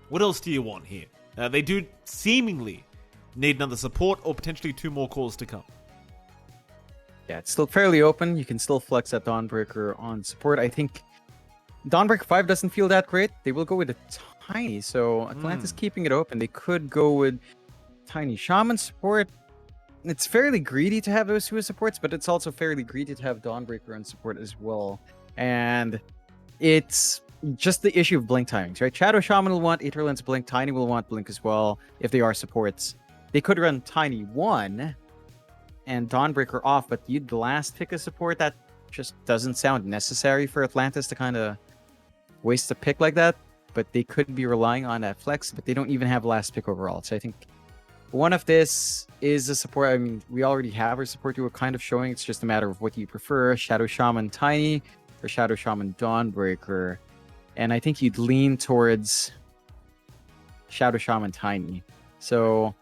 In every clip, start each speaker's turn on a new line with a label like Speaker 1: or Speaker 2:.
Speaker 1: What else do you want here? They do seemingly need another support or potentially 2 more calls to come.
Speaker 2: Yeah, it's still fairly open. You can still flex that Dawnbreaker on support. I think Dawnbreaker 5 doesn't feel that great. They will go with a Tiny, so Atlantis keeping it open. They could go with Tiny Shaman support. It's fairly greedy to have those 2 supports, but it's also fairly greedy to have Dawnbreaker on support as well. And it's just the issue of blink timings, right? Shadow Shaman will want Aetherlens blink, Tiny will want blink as well if they are supports. They could run Tiny 1 and Dawnbreaker off, but you'd last pick a support. That just doesn't sound necessary for Atlantis to kind of waste a pick like that. But they could be relying on that flex, but they don't even have last pick overall. So I think one of this is a support. I mean, we already have our support you were kind of showing. It's just a matter of what you prefer, Shadow Shaman Tiny or Shadow Shaman Dawnbreaker. And I think you'd lean towards Shadow Shaman Tiny. So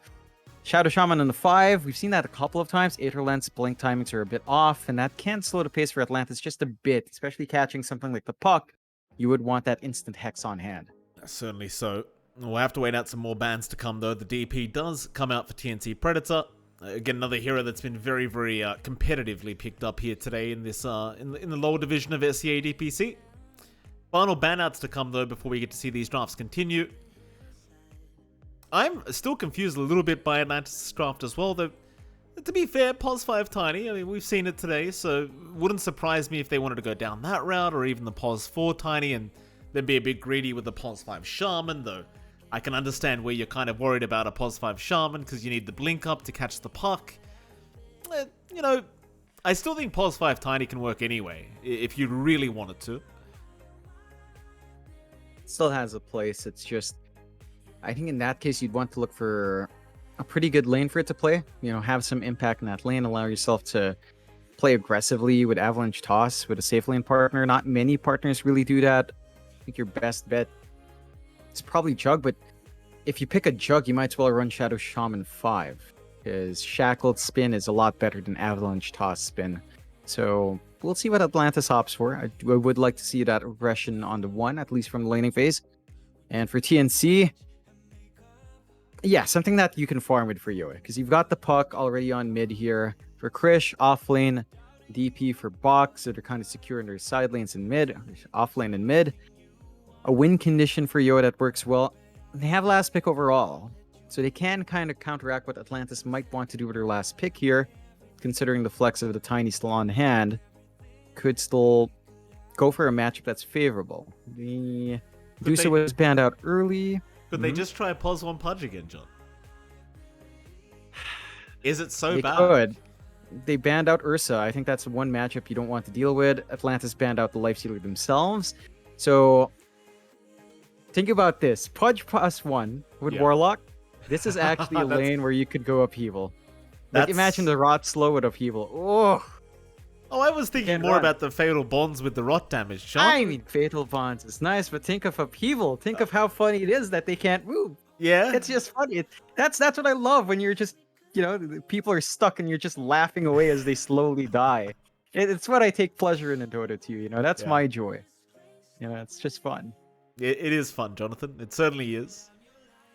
Speaker 2: Shadow Shaman on the 5, we've seen that a couple of times. Aetherlens blink timings are a bit off, and that can slow the pace for Atlantis just a bit, especially catching something like the puck. You would want that instant hex on hand.
Speaker 1: Certainly so. We'll have to wait out some more bans to come, though. The DP does come out for TNC Predator. Again, another hero that's been very, very competitively picked up here today in this in the lower division of SCA DPC. Final ban outs to come, though, before we get to see these drafts continue. I'm still confused a little bit by Atlantis' draft as well, though. To be fair, Pos 5 Tiny, I mean, we've seen it today, so wouldn't surprise me if they wanted to go down that route, or even the Pos 4 Tiny, and then be a bit greedy with the Pos 5 Shaman, though. I can understand where you're kind of worried about a Pos 5 Shaman, because you need the blink up to catch the puck. You know, I still think Pos 5 Tiny can work anyway, if you really wanted to.
Speaker 2: It still has a place, it's just, I think in that case, you'd want to look for a pretty good lane for it to play. You know, have some impact in that lane, allow yourself to play aggressively with Avalanche Toss with a safe lane partner. Not many partners really do that. I think your best bet is probably Jug, but if you pick a Jug, you might as well run Shadow Shaman 5, because Shackled Spin is a lot better than Avalanche Toss Spin. So we'll see what Atlantis opts for. I would like to see that aggression on the 1, at least from the laning phase. And for TNC, yeah, something that you can farm with for Yoda, because you've got the puck already on mid here. For Krish, off lane, DP for Box, so they're kind of secure in their side lanes in mid, off lane and mid. A win condition for Yoda that works well. They have last pick overall, so they can kind of counteract what Atlantis might want to do with their last pick here, considering the flex of the Tiny still on hand. Could still go for a matchup that's favorable. The Dusa was banned out early.
Speaker 1: Could they just try Pos 1 Pudge again, John? Is it so
Speaker 2: They
Speaker 1: bad?
Speaker 2: could. They banned out Ursa. I think that's one matchup you don't want to deal with. Atlantis banned out the Lifestealer themselves. So think about this. Pudge plus 1 with Warlock. This is actually a lane where you could go upheaval. Like, imagine the Rot slow with upheaval.
Speaker 1: Oh, I was thinking more about the Fatal Bonds with the Rot damage, John.
Speaker 2: I mean, Fatal Bonds is nice, but think of upheaval. Think of how funny it is that they can't move.
Speaker 1: Yeah.
Speaker 2: It's just funny. That's what I love when you're just, you know, people are stuck and you're just laughing away as they slowly die. It's what I take pleasure in Dota 2, you know. That's my joy. You know, it's just fun.
Speaker 1: It is fun, Jonathan. It certainly is.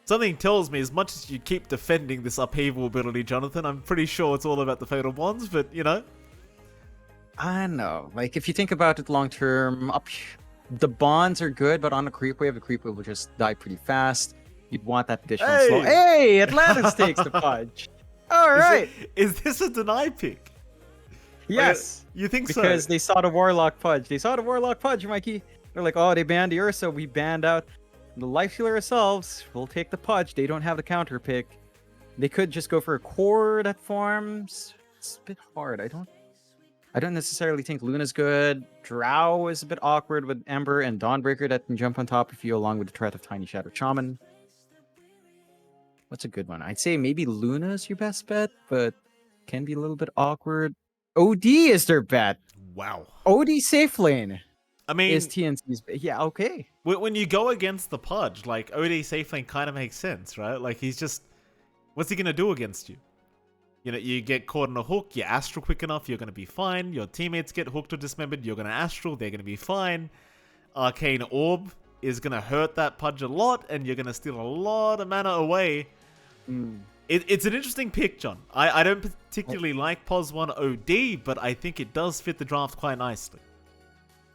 Speaker 1: Something tells me, as much as you keep defending this upheaval ability, Jonathan, I'm pretty sure it's all about the Fatal Bonds, but, you know.
Speaker 2: I know. Like, if you think about it long term, the bonds are good, but on a creep wave, the creep wave will just die pretty fast. You'd want that additional slow. Hey, Atlantis takes the Pudge. All right.
Speaker 1: Is this a deny pick?
Speaker 2: Yes.
Speaker 1: You think so?
Speaker 2: Because they saw the Warlock Pudge. They saw the Warlock Pudge, Mikey. They're like, oh, they banned the Ursa. We banned out the Lifestealer ourselves. We'll take the Pudge. They don't have the counter pick. They could just go for a core that farms. It's a bit hard. I don't necessarily think Luna's good. Drow is a bit awkward with Ember and Dawnbreaker that can jump on top of you along with the threat of Tiny Shadow Shaman. What's a good one? I'd say maybe Luna's your best bet, but can be a little bit awkward. OD is their bet.
Speaker 1: Wow.
Speaker 2: OD safe lane.
Speaker 1: I mean,
Speaker 2: is TNC's. Yeah, okay.
Speaker 1: When you go against the Pudge, like, OD safe lane kind of makes sense, right? Like, he's just, what's he gonna do against you? You know, you get caught in a hook, you astral quick enough, you're gonna be fine. Your teammates get hooked or dismembered, you're gonna astral, they're gonna be fine. Arcane Orb, is going to hurt that Pudge a lot, and you're going to steal a lot of mana away. It's an interesting pick, John. I don't particularly like POS 1 OD, but I think it does fit the draft quite nicely.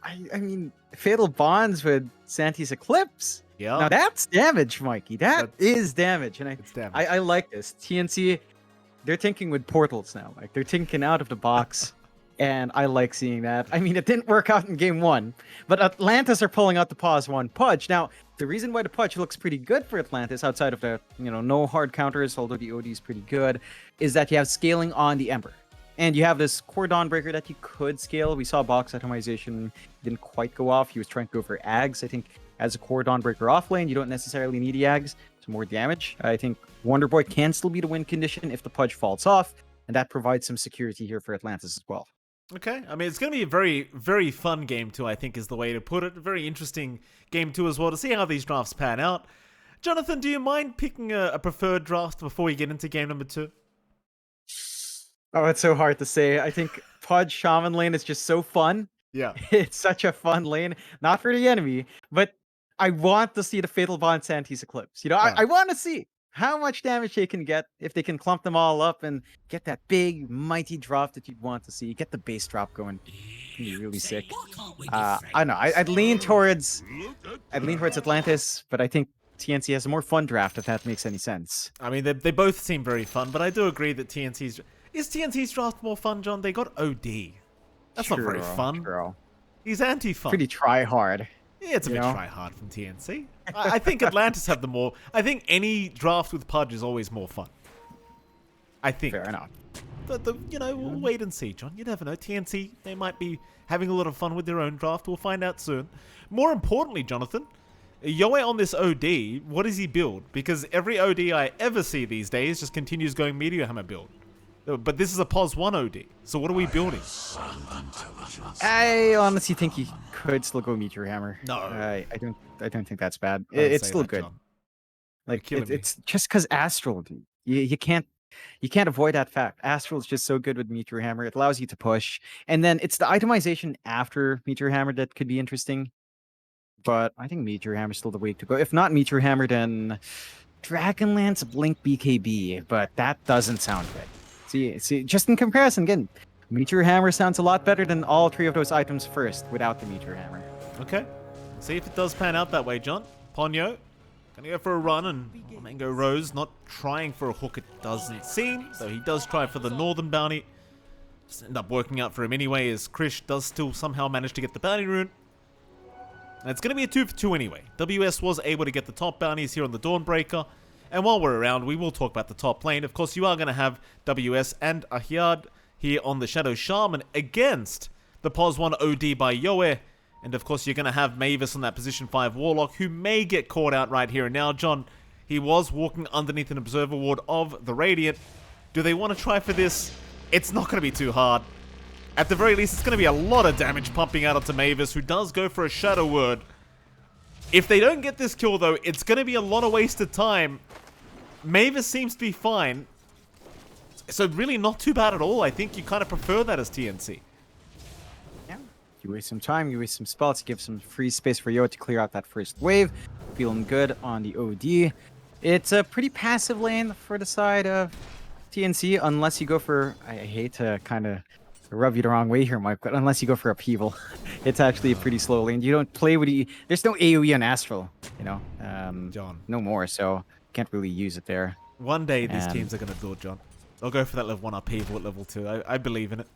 Speaker 2: I mean, Fatal Bonds with Santi's Eclipse.
Speaker 1: Yeah.
Speaker 2: Now that's damage, Mikey. That is damage. And
Speaker 1: It's damage.
Speaker 2: I like this. TNC, they're thinking with portals now. Like, they're thinking out of the box. And I like seeing that. I mean, it didn't work out in game 1, but Atlantis are pulling out the POS 1 Pudge. Now, the reason why the Pudge looks pretty good for Atlantis, outside of the, no hard counters, although the OD is pretty good, is that you have scaling on the Ember. And you have this core Dawnbreaker that you could scale. We saw box atomization didn't quite go off. He was trying to go for Ags. I think as a core Dawnbreaker off lane, you don't necessarily need the Ags. So more damage. I think Wonder Boy can still be the win condition if the Pudge falls off. And that provides some security here for Atlantis as well.
Speaker 1: Okay, I mean, it's going to be a very, very fun game 2, I think is the way to put it. A very interesting game 2 as well, to see how these drafts pan out. Jonathan, do you mind picking a preferred draft before we get into game number 2?
Speaker 2: Oh, it's so hard to say. I think Pudge Shaman lane is just so fun.
Speaker 1: Yeah.
Speaker 2: It's such a fun lane. Not for the enemy, but I want to see the Fatal Bond Santi's Eclipse. I want to see how much damage they can get if they can clump them all up and get that big, mighty drop that you'd want to see. Get the base drop going. It'd be really sick. I don't know. I'd lean towards Atlantis, but I think TNC has a more fun draft, if that makes any sense.
Speaker 1: I mean, they both seem very fun, but I do agree that TNC's... Is TNC's draft more fun, John? They got OD. That's not very fun.
Speaker 2: True.
Speaker 1: He's anti-fun.
Speaker 2: Pretty try-hard.
Speaker 1: Yeah, it's a bit try-hard from TNC. I think Atlantis have the more... I think any draft with Pudge is always more fun. I think.
Speaker 2: Fair enough.
Speaker 1: But, we'll wait and see, John. You never know. TNC, they might be having a lot of fun with their own draft. We'll find out soon. More importantly, Jonathan, Yoe on this OD, what does he build? Because every OD I ever see these days just continues going Meteor Hammer build. But this is a POS 1 OD, so what are we building?
Speaker 2: I honestly think he could still go Meteor Hammer.
Speaker 1: No.
Speaker 2: I don't think that's bad. It's still good.
Speaker 1: John.
Speaker 2: Like it's just because Astral, dude. You can't avoid that fact. Astral is just so good with Meteor Hammer. It allows you to push, and then it's the itemization after Meteor Hammer that could be interesting. But I think Meteor Hammer is still the way to go. If not Meteor Hammer, then Dragonlance Blink BKB. But that doesn't sound good. See, just in comparison, again, Meteor Hammer sounds a lot better than all 3 of those items first without the Meteor Hammer.
Speaker 1: Okay. See if it does pan out that way, John. Ponyo, gonna go for a run, and Mango Rose not trying for a hook, it doesn't seem. So he does try for the Northern Bounty. Just end up working out for him anyway, as Krish does still somehow manage to get the Bounty Rune. And it's gonna be a 2 for 2 anyway. WS was able to get the top bounties here on the Dawnbreaker. And while we're around, we will talk about the top lane. Of course, you are going to have WS and Ahiad here on the Shadow Shaman against the POS 1 OD by Yoe. And of course, you're going to have Mavis on that position 5 Warlock, who may get caught out right here and now. John, he was walking underneath an Observer Ward of the Radiant. Do they want to try for this? It's not going to be too hard. At the very least, it's going to be a lot of damage pumping out onto Mavis, who does go for a Shadow Word. If they don't get this kill, though, it's going to be a lot of wasted time. Mavis seems to be fine. So really not too bad at all. I think you kind of prefer that as TNC.
Speaker 2: Yeah. You waste some time, you waste some spells, give some free space for Yoe to clear out that first wave. Feeling good on the OD. It's a pretty passive lane for the side of TNC, unless you go for... I hate to kind of rub you the wrong way here, Mike, but unless you go for upheaval. It's actually a pretty slow lane. You don't play with... There's no AoE on Astral,
Speaker 1: John.
Speaker 2: No more, so can't really use it there.
Speaker 1: One day these teams are going to do it, John. They'll go for that level 1 upheaval at level 2. I believe in it.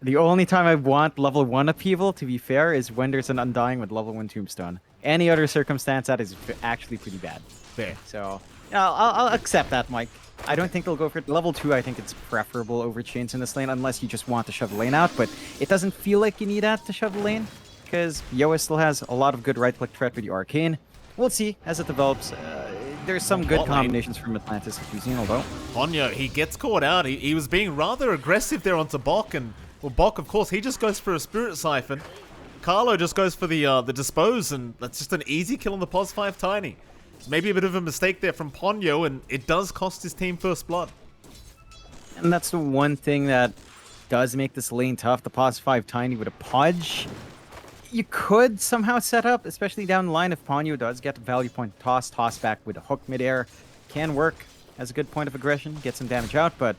Speaker 2: The only time I want level 1 upheaval, to be fair, is when there's an Undying with level 1 Tombstone. Any other circumstance, that is actually pretty bad.
Speaker 1: Fair.
Speaker 2: So, I'll accept that, Mike. I don't think they'll go for it. Level 2, I think it's preferable over Chains in this lane, unless you just want to shove the lane out, but it doesn't feel like you need that to shove the lane, because Yoa still has a lot of good right-click threat with the Arcane. We'll see as it develops. There's some good combinations from Atlantis that we've seen, although...
Speaker 1: Ponyo, he gets caught out. He was being rather aggressive there onto Bok, and well, Bok, of course, he just goes for a Spirit Siphon. Carlo just goes for the Dispose, and that's just an easy kill on the POS 5 Tiny. Maybe a bit of a mistake there from Ponyo, and it does cost his team first blood.
Speaker 2: And that's the one thing that does make this lane tough. The POS 5 Tiny with a Pudge. You could somehow set up, especially down the line, if Ponyo does get a value point toss back with a hook midair. Can work as a good point of aggression, get some damage out, but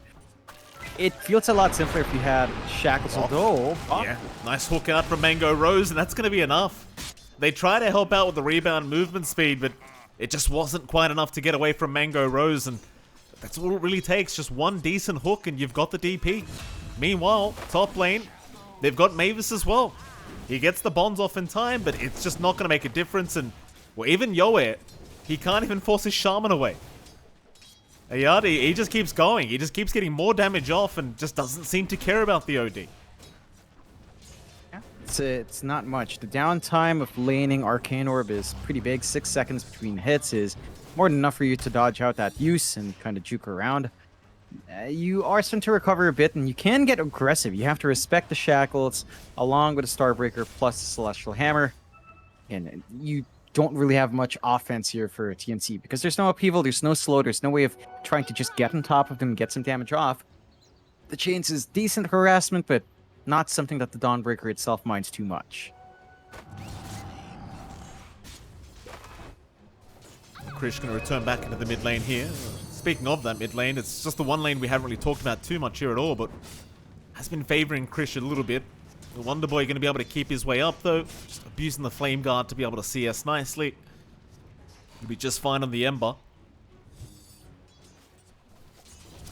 Speaker 2: it feels a lot simpler if you had Shackles. Although,
Speaker 1: yeah, nice hook out from Mango Rose, and that's going to be enough. They try to help out with the rebound movement speed, but it just wasn't quite enough to get away from Mango Rose, and that's all it really takes. Just one decent hook, and you've got the DP. Meanwhile, top lane, they've got Mavis as well. He gets the bonds off in time, but it's just not going to make a difference. And well, even Yoe, he can't even force his Shaman away. Ayadi, he just keeps going. He just keeps getting more damage off and just doesn't seem to care about the OD.
Speaker 2: Yeah, it's not much. The downtime of laning Arcane Orb is pretty big. 6 seconds between hits is more than enough for you to dodge out that use and kind of juke around. You are starting to recover a bit, and you can get aggressive. You have to respect the Shackles, along with the Starbreaker plus the Celestial Hammer. And you don't really have much offense here for TNC, because there's no upheaval, there's no slow, there's no way of trying to just get on top of them and get some damage off. The Chains is decent harassment, but not something that the Dawnbreaker itself minds too much.
Speaker 1: Krish going to return back into the mid lane here. Speaking of that mid lane, it's just the one lane we haven't really talked about too much here at all, but has been favoring Krish a little bit. The Wonder Boy going to be able to keep his way up though, just abusing the Flame Guard to be able to CS nicely. He'll be just fine on the Ember.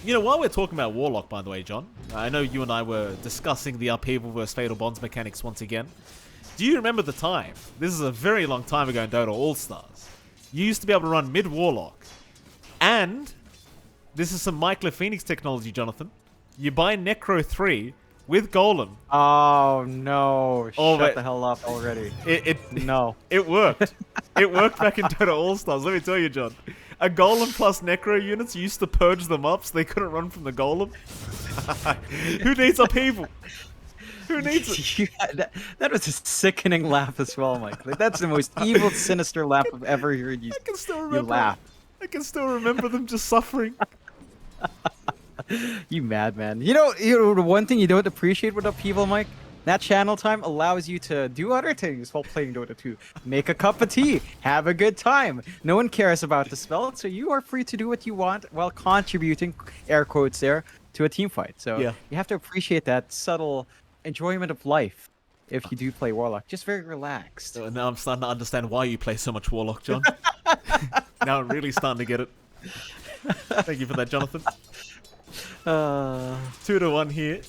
Speaker 1: You know, while we're talking about Warlock, by the way, John, I know you and I were discussing the upheaval versus Fatal Bonds mechanics once again. Do you remember the time? This is a very long time ago in Dota All-Stars. You used to be able to run mid Warlock, and this is some Mycler Phoenix technology, Jonathan. You buy Necro 3 with Golem.
Speaker 2: Oh no!
Speaker 1: Oh,
Speaker 2: Shut the hell up already. No.
Speaker 1: It worked. It worked back in Dota All-Stars. Let me tell you, John. A Golem plus Necro units used to purge them up so they couldn't run from the Golem. Who needs upheaval? Who needs it?
Speaker 2: That was a sickening laugh as well, Mike. Like, that's the most evil, sinister laugh I've ever heard you.
Speaker 1: I can still remember.
Speaker 2: You laugh.
Speaker 1: I can still remember them just suffering.
Speaker 2: You madman. You know the one thing you don't appreciate with upheaval, Mike? That channel time allows you to do other things while playing Dota 2. Make a cup of tea, have a good time. No one cares about the spell, so you are free to do what you want while contributing, air quotes there, to a team fight. So
Speaker 1: yeah.
Speaker 2: You have to appreciate that subtle enjoyment of life if you do play Warlock. Just very relaxed.
Speaker 1: Now I'm starting to understand why you play so much Warlock, John. Now I'm really starting to get it. Thank you for that, Jonathan. 2-1 here.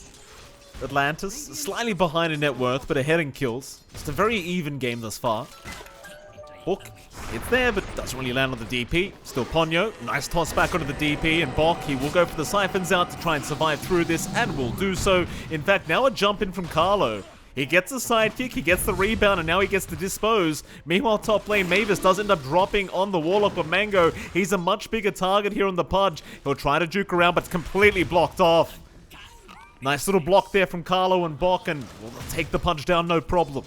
Speaker 1: Atlantis, slightly behind in net worth, but ahead in kills. Just a very even game thus far. Hook, it's there, but doesn't really land on the DP. Still Ponyo, nice toss back onto the DP, and Bok, he will go for the siphons out to try and survive through this, and will do so. In fact, now a jump in from Carlo. He gets a sidekick, he gets the rebound, and now he gets to dispose. Meanwhile, top lane, Mavis does end up dropping on the Warlock of Mango. He's a much bigger target here on the Pudge. He'll try to juke around, but it's completely blocked off. Nice little block there from Carlo and Bok, and we'll take the punch down, no problem.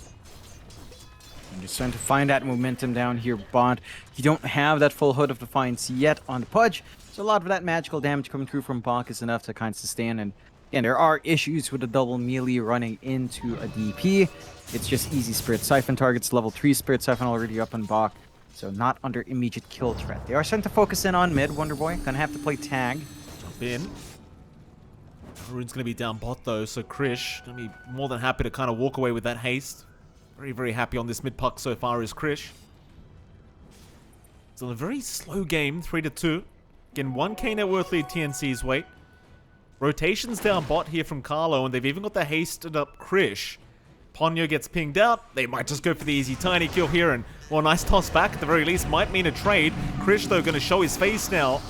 Speaker 2: I'm just trying to find that momentum down here, Bond. You don't have that full Hood of Defiance yet on the Pudge, so a lot of that magical damage coming through from Bok is enough to kind of sustain. And there are issues with the double melee running into a DP. It's just easy Spirit Siphon targets, level 3 Spirit Siphon already up on Bok, so not under immediate kill threat. They are starting to focus in on mid, Wonderboy. Gonna have to play tag.
Speaker 1: Jump in. Rune's going to be down bot though, so Krish going to be more than happy to kind of walk away with that haste. Very, very happy on this mid puck so far is Krish. It's a very slow game, 3-2. Again, 1k net worth lead TNC's weight. Rotations down bot here from Carlo, and they've even got the hasted up Krish. Ponyo gets pinged out. They might just go for the easy tiny kill here, and well, nice toss back at the very least might mean a trade. Krish though going to show his face now.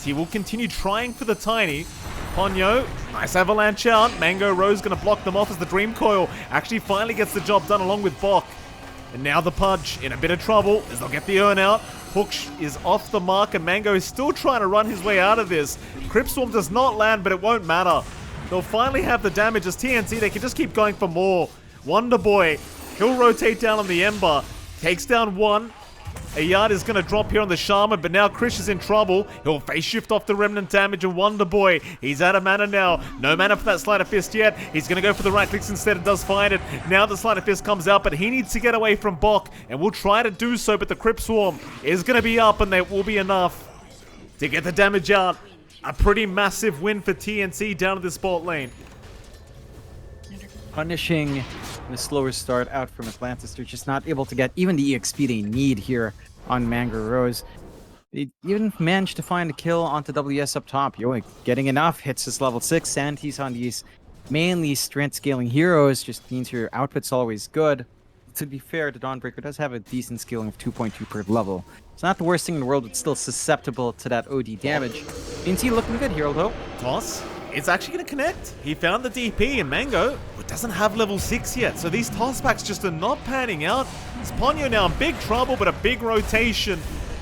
Speaker 1: He will continue trying for the tiny. Ponyo, nice avalanche out. Mango Rose going to block them off as the Dream Coil actually finally gets the job done along with Bok. And now the Pudge in a bit of trouble as they'll get the Urn out. Hook is off the mark and Mango is still trying to run his way out of this. Crypt Swarm does not land, but it won't matter. They'll finally have the damage as TNC. They can just keep going for more. Wonder Boy, he'll rotate down on the Ember. Takes down one. A yard is going to drop here on the Shaman, but now Krish is in trouble. He'll face shift off the Remnant damage, and Wonder Boy, he's out of mana now. No mana for that Sleight of Fist yet. He's going to go for the right clicks instead and does find it. Now the Sleight of Fist comes out, but he needs to get away from Bok, and will try to do so, but the Crypt Swarm is going to be up, and that will be enough to get the damage out. A pretty massive win for TNC down at this bot lane.
Speaker 2: Punishing the slower start out from Atlantis. They're just not able to get even the EXP they need here on Mango Rose. They even managed to find a kill onto WS up top. Yo, getting enough hits his level 6. Sanities on these mainly strength scaling heroes just means your output's always good. To be fair, the Dawnbreaker does have a decent scaling of 2.2 per level. It's not the worst thing in the world, but still susceptible to that OD damage. TNC looking good here, though.
Speaker 1: Toss. It's actually going to connect. He found the DP, and Mango doesn't have level 6 yet, so these tossbacks just are not panning out. Ponyo now in big trouble, but a big rotation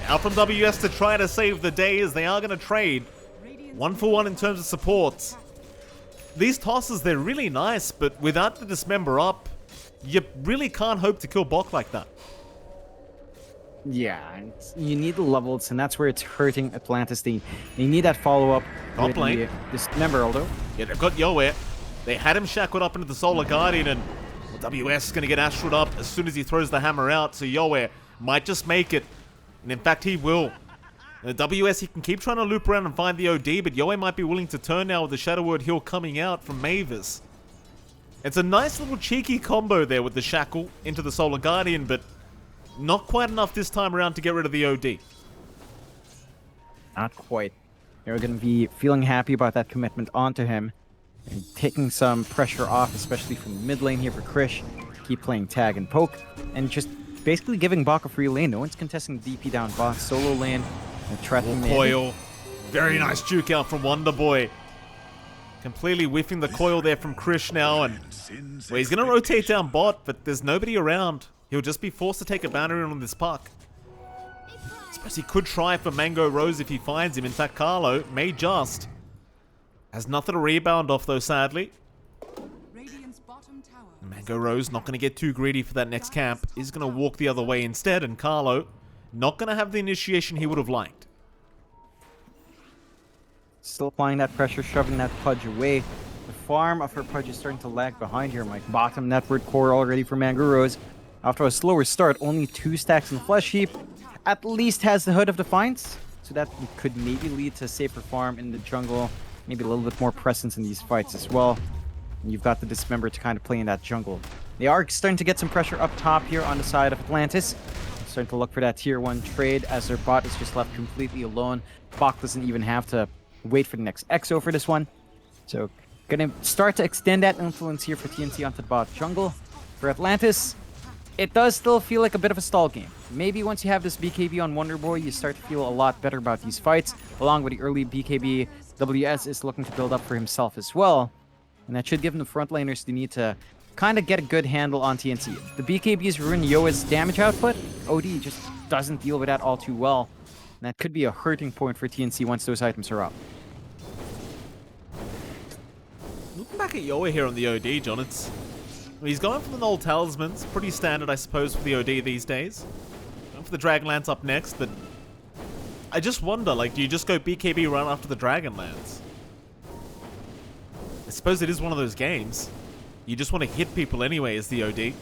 Speaker 1: out from WS to try to save the day, as they are going to trade 1-for-1 in terms of supports. These tosses, they're really nice, but without the Dismember up, you really can't hope to kill Bok like that.
Speaker 2: Yeah, and you need the levels, and that's where it's hurting Atlantis. They need that follow-up.
Speaker 1: Top lane.
Speaker 2: Dismember, although.
Speaker 1: Yeah, they've got Yoe. They had him shackled up into the Solar Guardian, and WS is going to get astraled up as soon as he throws the hammer out, so Yoe might just make it. And in fact, he will. WS, he can keep trying to loop around and find the OD, but Yoe might be willing to turn now with the Shadow Word Heal coming out from Mavis. It's a nice little cheeky combo there with the Shackle into the Solar Guardian, but not quite enough this time around to get rid of the OD.
Speaker 2: Not quite. They're going to be feeling happy about that commitment onto him. And taking some pressure off, especially from the mid lane here for Krish. Keep playing tag and poke. And just basically giving Bok a free lane. No one's contesting the DP down Bok. Solo lane.
Speaker 1: Coil. Very nice juke out from Wonder Boy. Completely whiffing the coil there from Krish now. And well, he's going to rotate down bot, but there's nobody around. He'll just be forced to take a boundary on this puck. I suppose he could try for Mango Rose if he finds him. In fact, Carlo may just. Has nothing to rebound off, though, sadly. Mango Rose not going to get too greedy for that next camp. He's going to walk the other way instead, and Carlo not going to have the initiation he would have liked.
Speaker 2: Still applying that pressure, shoving that Pudge away. The farm of her Pudge is starting to lag behind here, Mike. Bottom network core already for Mango Rose. After a slower start, only 2 stacks in the Flesh Heap. At least has the Hood of Defiance, so that could maybe lead to a safer farm in the jungle. Maybe a little bit more presence in these fights as well. And you've got the Dismember to kind of play in that jungle. They are starting to get some pressure up top here on the side of Atlantis. Starting to look for that tier 1 trade as their bot is just left completely alone. Bok doesn't even have to wait for the next EXO for this one. So gonna start to extend that influence here for TNC onto the bot jungle. For Atlantis, it does still feel like a bit of a stall game. Maybe once you have this BKB on Wonder Boy, you start to feel a lot better about these fights. Along with the early BKB, WS is looking to build up for himself as well. And that should give him the front laners the need to kind of get a good handle on TNC. The BKBs ruin Yoa's damage output. OD just doesn't deal with that all too well. And that could be a hurting point for TNC once those items are up.
Speaker 1: Looking back at Yoa here on the OD, John, he's going for the Null Talismans. Pretty standard, I suppose, for the OD these days. Going for the Dragonlance up next, but I just wonder, like, do you just go BKB run after the Dragonlance? I suppose it is one of those games. You just want to hit people anyway as the OD.
Speaker 2: I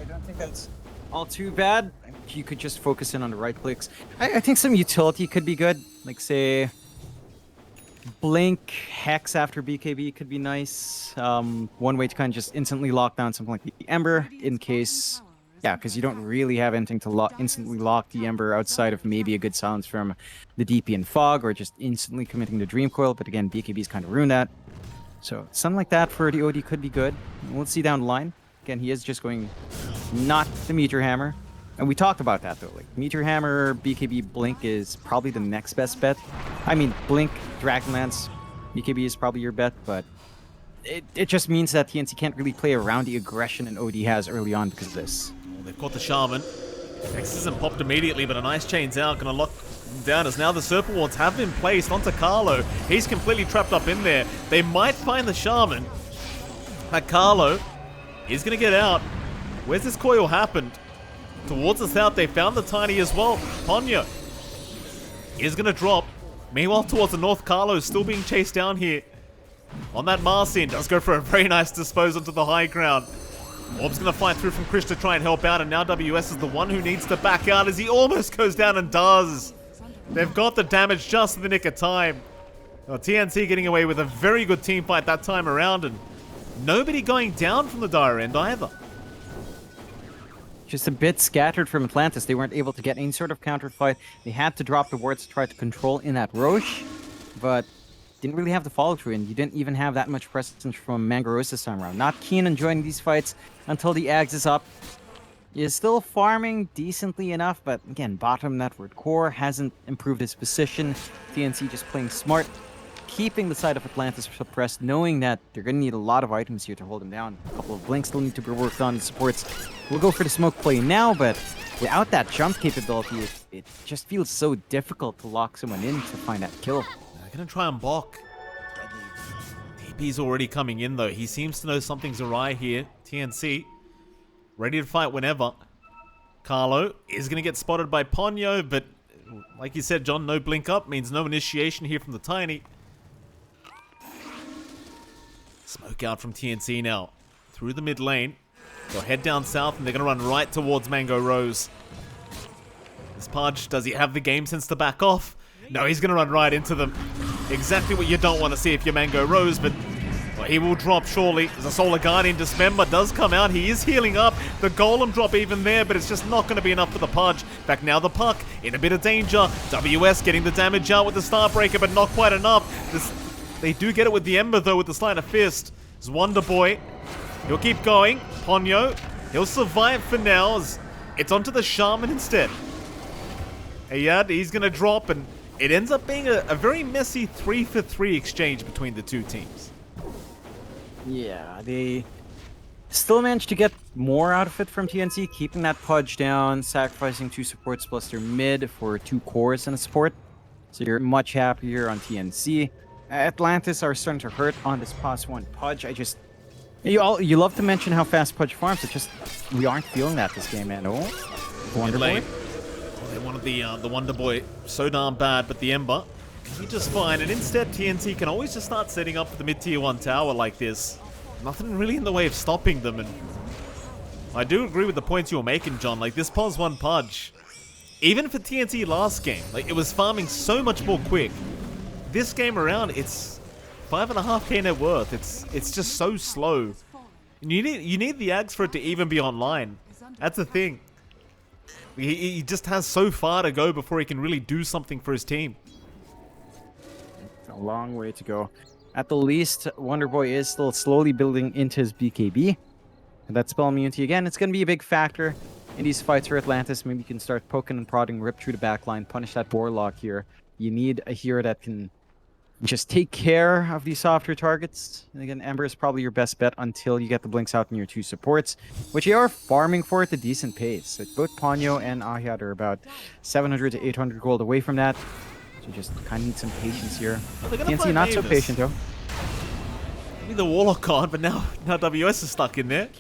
Speaker 2: don't think that's all too bad. You could just focus in on the right clicks. I think some utility could be good. Like, say, Blink, Hex after BKB could be nice. One way to kind of just instantly lock down something like the Ember in case... Yeah, because you don't really have anything to instantly lock the Ember outside of maybe a good silence from the DP and Fog, or just instantly committing the Dream Coil, but again, BKB's kind of ruined that. So something like that for the OD could be good. We'll see down the line. Again, he is just going not the Meteor Hammer. And we talked about that, though. Like, Meteor Hammer, BKB, Blink is probably the next best bet. I mean, Blink, Dragonlance, BKB is probably your bet, but it just means that TNC can't really play around the aggression an OD has early on because of this.
Speaker 1: They've caught the Shaman. X isn't popped immediately, but a nice chain's out. Gonna lock him down as now the Serpent Wards have been placed onto Carlo. He's completely trapped up in there. They might find the Shaman. But Carlo is gonna get out. Where's this coil happened? Towards the south, they found the Tiny as well. Ponyo is going to drop. Meanwhile, towards the north, Carlo is still being chased down here. On that Marcin, does go for a very nice disposal to the high ground. Orb's going to fight through from Krish to try and help out, and now WS is the one who needs to back out as he almost goes down and does. They've got the damage just in the nick of time. Well, TNC getting away with a very good team fight that time around, and nobody going down from the dire end either.
Speaker 2: Just a bit scattered from Atlantis. They weren't able to get any sort of counter fight. They had to drop the wards to try to control in that Roche, but didn't really have the follow through, and you didn't even have that much presence from Mangaros this time around. Not keen on joining these fights until the Ags is up. He is still farming decently enough, but again, bottom network core hasn't improved his position. TNC just playing smart, keeping the side of Atlantis suppressed, knowing that they're going to need a lot of items here to hold him down. A couple of blinks still need to be worked on. The supports will go for the smoke play now, but without that jump capability, it just feels so difficult to lock someone in to find that kill.
Speaker 1: They're going to try and block. DP's already coming in though. He seems to know something's awry here. TNC, ready to fight whenever. Carlo is going to get spotted by Ponyo, but like you said, John, no blink up means no initiation here from the Tiny. Smoke out from TNC now. Through the mid lane. They'll head down south and they're going to run right towards Mango Rose. This Pudge, does he have the game sense to back off? No, he's going to run right into them. Exactly what you don't want to see if you're Mango Rose, but well, he will drop surely. As a Solar Guardian Dismember does come out. He is healing up. The Golem drop even there, but it's just not going to be enough for the Pudge. Back now the Puck in a bit of danger. WS getting the damage out with the Starbreaker, but not quite enough. They do get it with the Ember though, with the Sleight of Fist. It's Wonder Boy. He'll keep going. Ponyo, he'll survive for now. It's onto the Shaman instead. Ayad, he's going to drop, and it ends up being a very messy 3-for-3 exchange between the two teams.
Speaker 2: Yeah, they still managed to get more out of it from TNC, keeping that Pudge down, sacrificing 2 supports plus their mid for 2 cores and a support. So you're much happier on TNC. Atlantis are starting to hurt on this past one Pudge. You love to mention how fast Pudge farms, it's just we aren't feeling that this game, man. Oh, Wonder Boy.
Speaker 1: They wanted the Wonder Boy so darn bad, but the Ember he just fine, and instead TNC can always just start setting up for the mid-tier 1 tower like this. Nothing really in the way of stopping them, and I do agree with the points you were making, John. Like, this pos 1 Pudge, even for TNC last game, like, it was farming so much more quick. This game around, it's 5.5k net worth. It's just so slow. And you need the Ags for it to even be online. That's the thing. He just has so far to go before he can really do something for his team.
Speaker 2: A long way to go. At the least, Wonder Boy is still slowly building into his BKB. And that spell immunity, again, it's going to be a big factor in these fights for Atlantis. Maybe you can start poking and prodding, rip through the backline, punish that Warlock here. You need a hero that can just take care of these softer targets. And again, Ember is probably your best bet until you get the blinks out in your 2 supports, which you are farming for at a decent pace. Like, both Ponyo and Ahyad are about 700 to 800 gold away from that. So just kind of need some patience here. TNC not so patient though.
Speaker 1: Maybe the Warlock card, but now WS is stuck in there.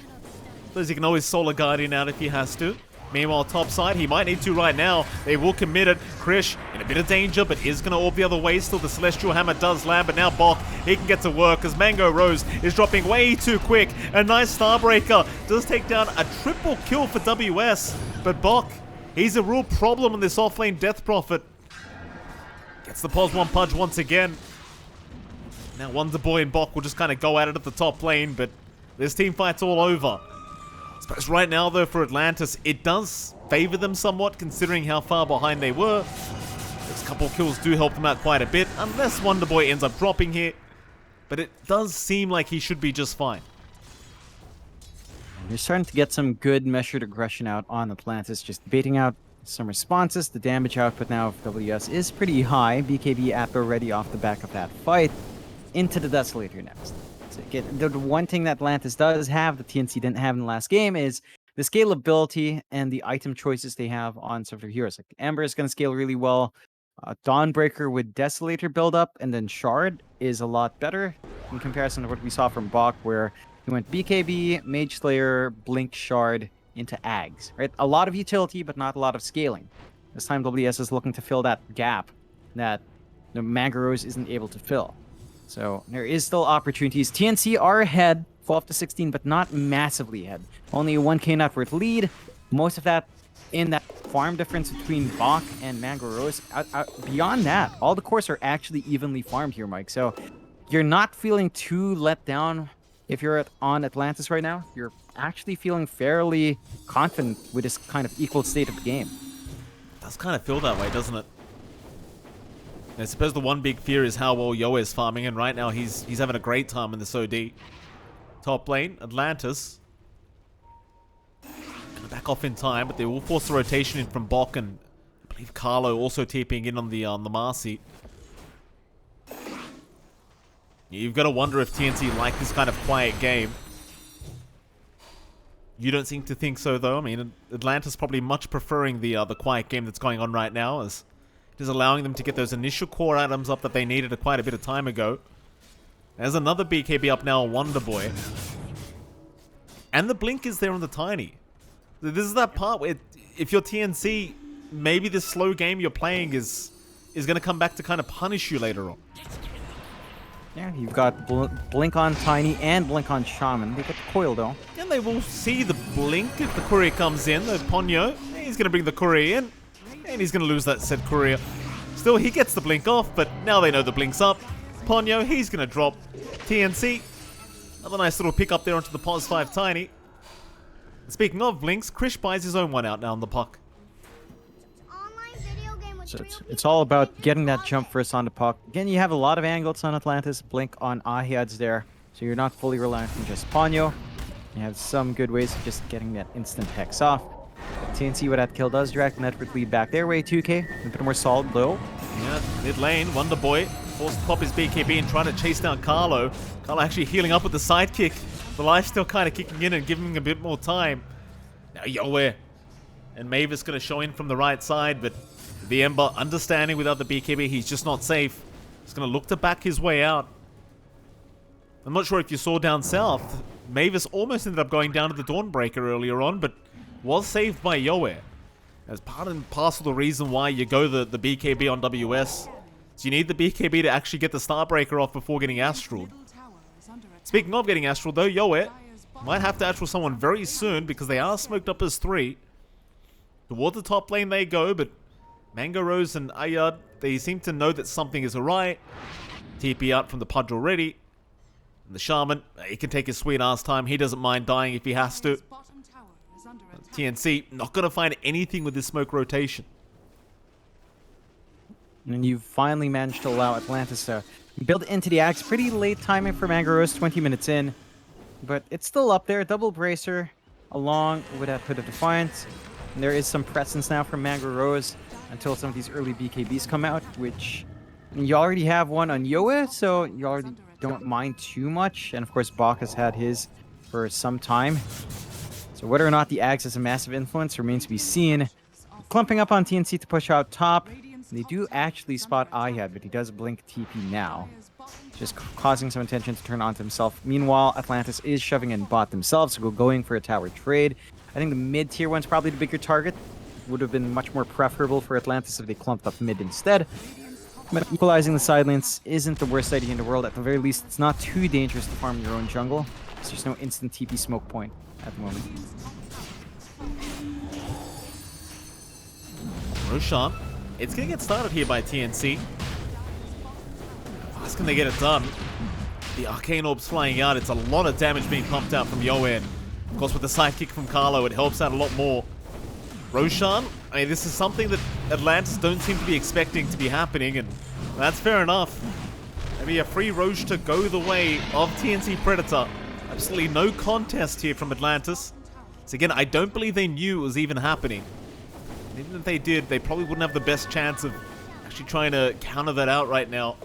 Speaker 1: Suppose he can always Solar Guardian out if he has to. Meanwhile, top side, he might need to right now. They will commit it. Krish in a bit of danger, but is going to orb the other way. Still, the Celestial Hammer does land, but now Bok, he can get to work as Mango Rose is dropping way too quick. A nice Starbreaker does take down a triple kill for WS, but Bok, he's a real problem on this offlane Death Prophet. Gets the pos 1 Pudge once again. Now Wonder Boy and Bok will just kind of go at it at the top lane, but this team fight's all over. I suppose right now, though, for Atlantis, it does favor them somewhat, considering how far behind they were. Those couple kills do help them out quite a bit, unless Wonder Boy ends up dropping here. But it does seem like he should be just fine.
Speaker 2: You're starting to get some good measured aggression out on Atlantis, just baiting out some responses. The damage output now of WS is pretty high. BKB at the ready off the back of that fight. Into the Desolator next. So again, the one thing that Atlantis does have that TNC didn't have in the last game is the scalability and the item choices they have on some of their heroes. Like Ember is going to scale really well. Dawnbreaker with Desolator build up and then Shard is a lot better in comparison to what we saw from Bok, where He went BKB, Mage Slayer, Blink Shard into Ags, right? A lot of utility, but not a lot of scaling. This time WS is looking to fill that gap that the Mangaros isn't able to fill. So there is still opportunities. TNC are ahead, 12 to 16, but not massively ahead. Only a 1k net worth lead. Most of that in that farm difference between Bach and Mangaros. Beyond that, all the cores are actually evenly farmed here, Mike. So you're not feeling too let down if you're on Atlantis right now. You're actually feeling fairly confident with this kind of equal state of the game.
Speaker 1: It does kind of feel that way, doesn't it? I suppose the one big fear is how well Yoa is farming, and right now he's having a great time in this OD. Top lane, Atlantis. Gonna back off in time, but they will force the rotation in from Bok, and I believe Carlo also TPing in on the Marcy. You've got to wonder if TNC like this kind of quiet game. You don't seem to think so, though. I mean, Atlantis probably much preferring the quiet game that's going on right now, as it is allowing them to get those initial core items up that they needed quite a bit of time ago. There's another BKB up now, Wonder Boy. And the blink is there on the Tiny. This is that part where if you're TNC, maybe this slow game you're playing is going to come back to kind of punish you later on.
Speaker 2: Yeah, you've got Blink on Tiny and Blink on Shaman. They got the coil, though.
Speaker 1: And they will see the blink if the courier comes in. The Ponyo, he's going to bring the courier in. And he's going to lose that said courier. Still, he gets the blink off, but now they know the blink's up. Ponyo, he's going to drop. TNC, another nice little pick up there onto the Pos 5 Tiny. Speaking of blinks, Krish buys his own one out now on the puck.
Speaker 2: So it's all about getting that jump first on the puck. Again, you have a lot of angles on Atlantis. Blink on Ahiad's there. So you're not fully reliant on just Ponyo. You have some good ways of just getting that instant hex off. TNC with that kill does drag the network lead back their way, 2k. A bit more solid though.
Speaker 1: Yeah, mid lane, Wonder Boy forced to pop his BKB and try to chase down Carlo. Carlo actually healing up with the sidekick. The life still kind of kicking in and giving him a bit more time. Now Yoa and Mavis going to show in from the right side, but the Ember understanding without the BKB, he's just not safe. He's going to look to back his way out. I'm not sure if you saw down south, Mavis almost ended up going down to the Dawnbreaker earlier on, but was saved by Yoa. As part and parcel the reason why you go the BKB on WS. So you need the BKB to actually get the Starbreaker off before getting Astral. Speaking of getting Astral though, Yoa might have to Astral someone very soon because they are smoked up as 3. Toward the top lane they go, but Mangaros and Ayad, they seem to know that something is awry. TP out from the Pudge already. And the Shaman, he can take his sweet ass time. He doesn't mind dying if he has to. TNC, not going to find anything with this smoke rotation.
Speaker 2: And you finally managed to allow Atlantis to build into the axe. Pretty late timing for Mangaros, 20 minutes in. But it's still up there. Double Bracer along with that Hood of Defiance. And there is some presence now from Mangaros until some of these early BKBs come out, which you already have one on Yoa, so you already don't mind too much. And of course, Bach has had his for some time. So whether or not the Axe has a massive influence remains to be seen. Clumping up on TNC to push out top. They do actually spot Ayad, but he does blink TP now. Just causing some attention to turn onto himself. Meanwhile, Atlantis is shoving in bot themselves, so going for a tower trade. I think the mid-tier one's probably the bigger target. Would have been much more preferable for Atlantis if they clumped up mid instead. But equalizing the side lanes isn't the worst idea in the world. At the very least, it's not too dangerous to farm your own jungle. So there's no instant TP smoke point at the moment.
Speaker 1: Roshan, it's going to get started here by TNC. How fast can they get it done? The Arcane Orb's flying out. It's a lot of damage being pumped out from Yoen. Of course, with the sidekick from Carlo, it helps out a lot more. Roshan, I mean, this is something that Atlantis don't seem to be expecting to be happening, and that's fair enough. Maybe a free Roche to go the way of TNC Predator. Absolutely no contest here from Atlantis. So again, I don't believe they knew it was even happening. And even if they did, they probably wouldn't have the best chance of actually trying to counter that out right now.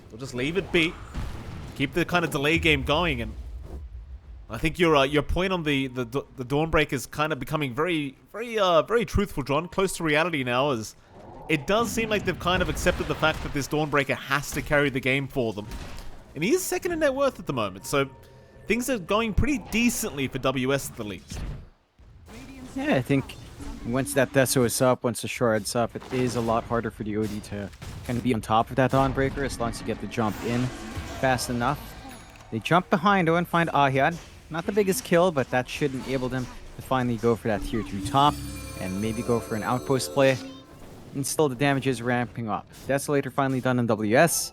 Speaker 1: They'll just leave it be. Keep the kind of delay game going, and I think your point on the Dawnbreaker is kind of becoming very truthful, John. Close to reality now, as it does seem like they've kind of accepted the fact that this Dawnbreaker has to carry the game for them. And he is second in net worth at the moment, so things are going pretty decently for WS at the least.
Speaker 2: Yeah, I think once that Deso is up, once the Shard's up, it is a lot harder for the OD to kind of be on top of that Dawnbreaker as long as you get the jump in fast enough. They jump behind though and find Ahyad. Not the biggest kill, but that should enable them to finally go for that tier 2 top and maybe go for an outpost play. And still the damage is ramping up. Desolator finally done in WS.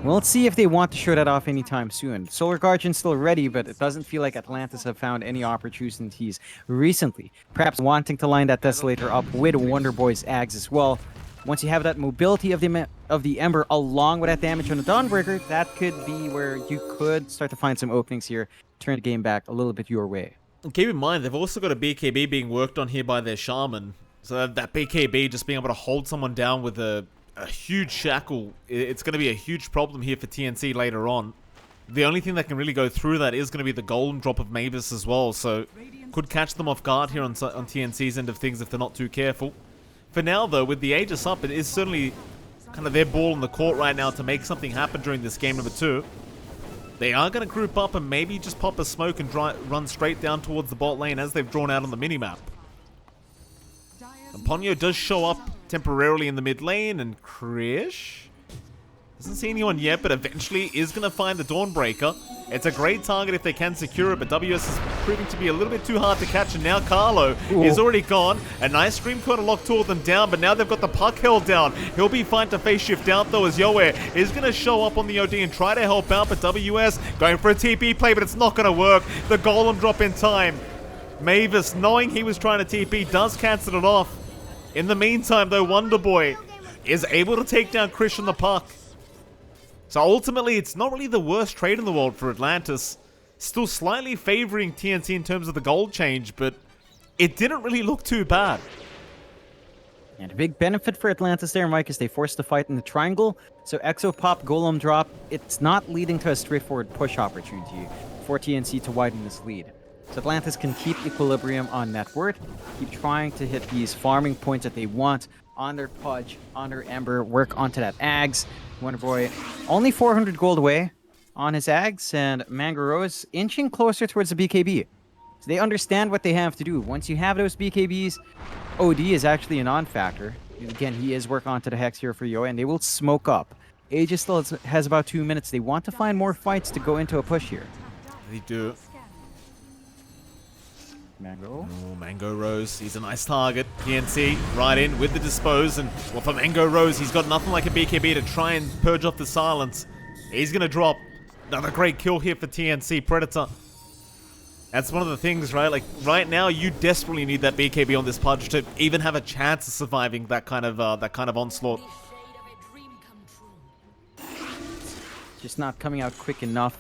Speaker 2: Well, let's see if they want to show that off anytime soon. Solar Guardian's still ready, but it doesn't feel like Atlantis have found any opportunities recently. Perhaps wanting to line that Desolator up with Wonder Boy's Ags as well. Once you have that mobility of the Ember along with that damage on the Dawnbreaker, that could be where you could start to find some openings here, turn the game back a little bit your way.
Speaker 1: And keep in mind, they've also got a BKB being worked on here by their Shaman. So that BKB just being able to hold someone down with a huge shackle, it's going to be a huge problem here for TNC later on. The only thing that can really go through that is going to be the golden drop of Mavis as well, so could catch them off guard here on TNC's end of things if they're not too careful. For now though, with the Aegis up, it is certainly kind of their ball in the court right now to make something happen during this game number 2. They are going to group up and maybe just pop a smoke and run straight down towards the bot lane as they've drawn out on the minimap. And Ponyo does show up temporarily in the mid lane, and Krish doesn't see anyone yet, but eventually is going to find the Dawnbreaker. It's a great target if they can secure it, but WS is proving to be a little bit too hard to catch, and now Carlo is already gone. A nice Scream Corner lock toward them down, but now they've got the puck held down. He'll be fine to face shift out though, as Yoe is going to show up on the OD and try to help out, but WS going for a TP play, but it's not going to work. The Golem drop in time. Mavis, knowing he was trying to TP, does cancel it off. In the meantime though, Wonder Boy is able to take down Krish on the puck. So ultimately, it's not really the worst trade in the world for Atlantis. Still slightly favoring TNC in terms of the gold change, but it didn't really look too bad.
Speaker 2: And a big benefit for Atlantis there, Mike, is they forced the fight in the triangle. So Exo Pop, Golem drop, it's not leading to a straightforward push opportunity for TNC to widen this lead. So Atlantis can keep equilibrium on net worth, keep trying to hit these farming points that they want on their Pudge, on their Ember, work onto that Ags. Wonder Boy only 400 gold away on his Ags, and Mango Rose inching closer towards the BKB. So they understand what they have to do. Once you have those BKBs, OD is actually a non-factor. Again, he is working onto the Hex here for Yoa, and they will smoke up. Aegis still has about 2 minutes. They want to find more fights to go into a push here.
Speaker 1: They do.
Speaker 2: Mango.
Speaker 1: Oh, Mango Rose, he's a nice target. TNC right in with the dispose, and well, for Mango Rose, he's got nothing like a BKB to try and purge off the silence. He's gonna drop. Another great kill here for TNC Predator. That's one of the things, right? Like right now, you desperately need that BKB on this Pudge to even have a chance of surviving that kind of onslaught.
Speaker 2: Just not coming out quick enough.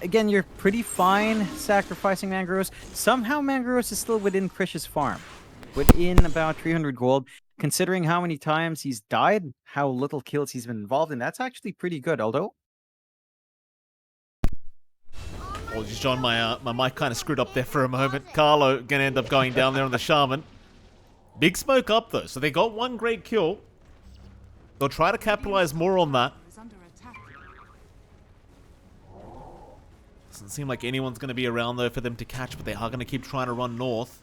Speaker 2: Again, you're pretty fine sacrificing Mangroves. Somehow Mangroves is still within Krish's farm. Within about 300 gold. Considering how many times he's died, how little kills he's been involved in, that's actually pretty good, although...
Speaker 1: Apologies, John, my mic kind of screwed up there for a moment. Carlo gonna end up going down there on the Shaman. Big smoke up though, so they got one great kill. They'll try to capitalize more on that. Doesn't seem like anyone's going to be around though for them to catch, but they are going to keep trying to run north.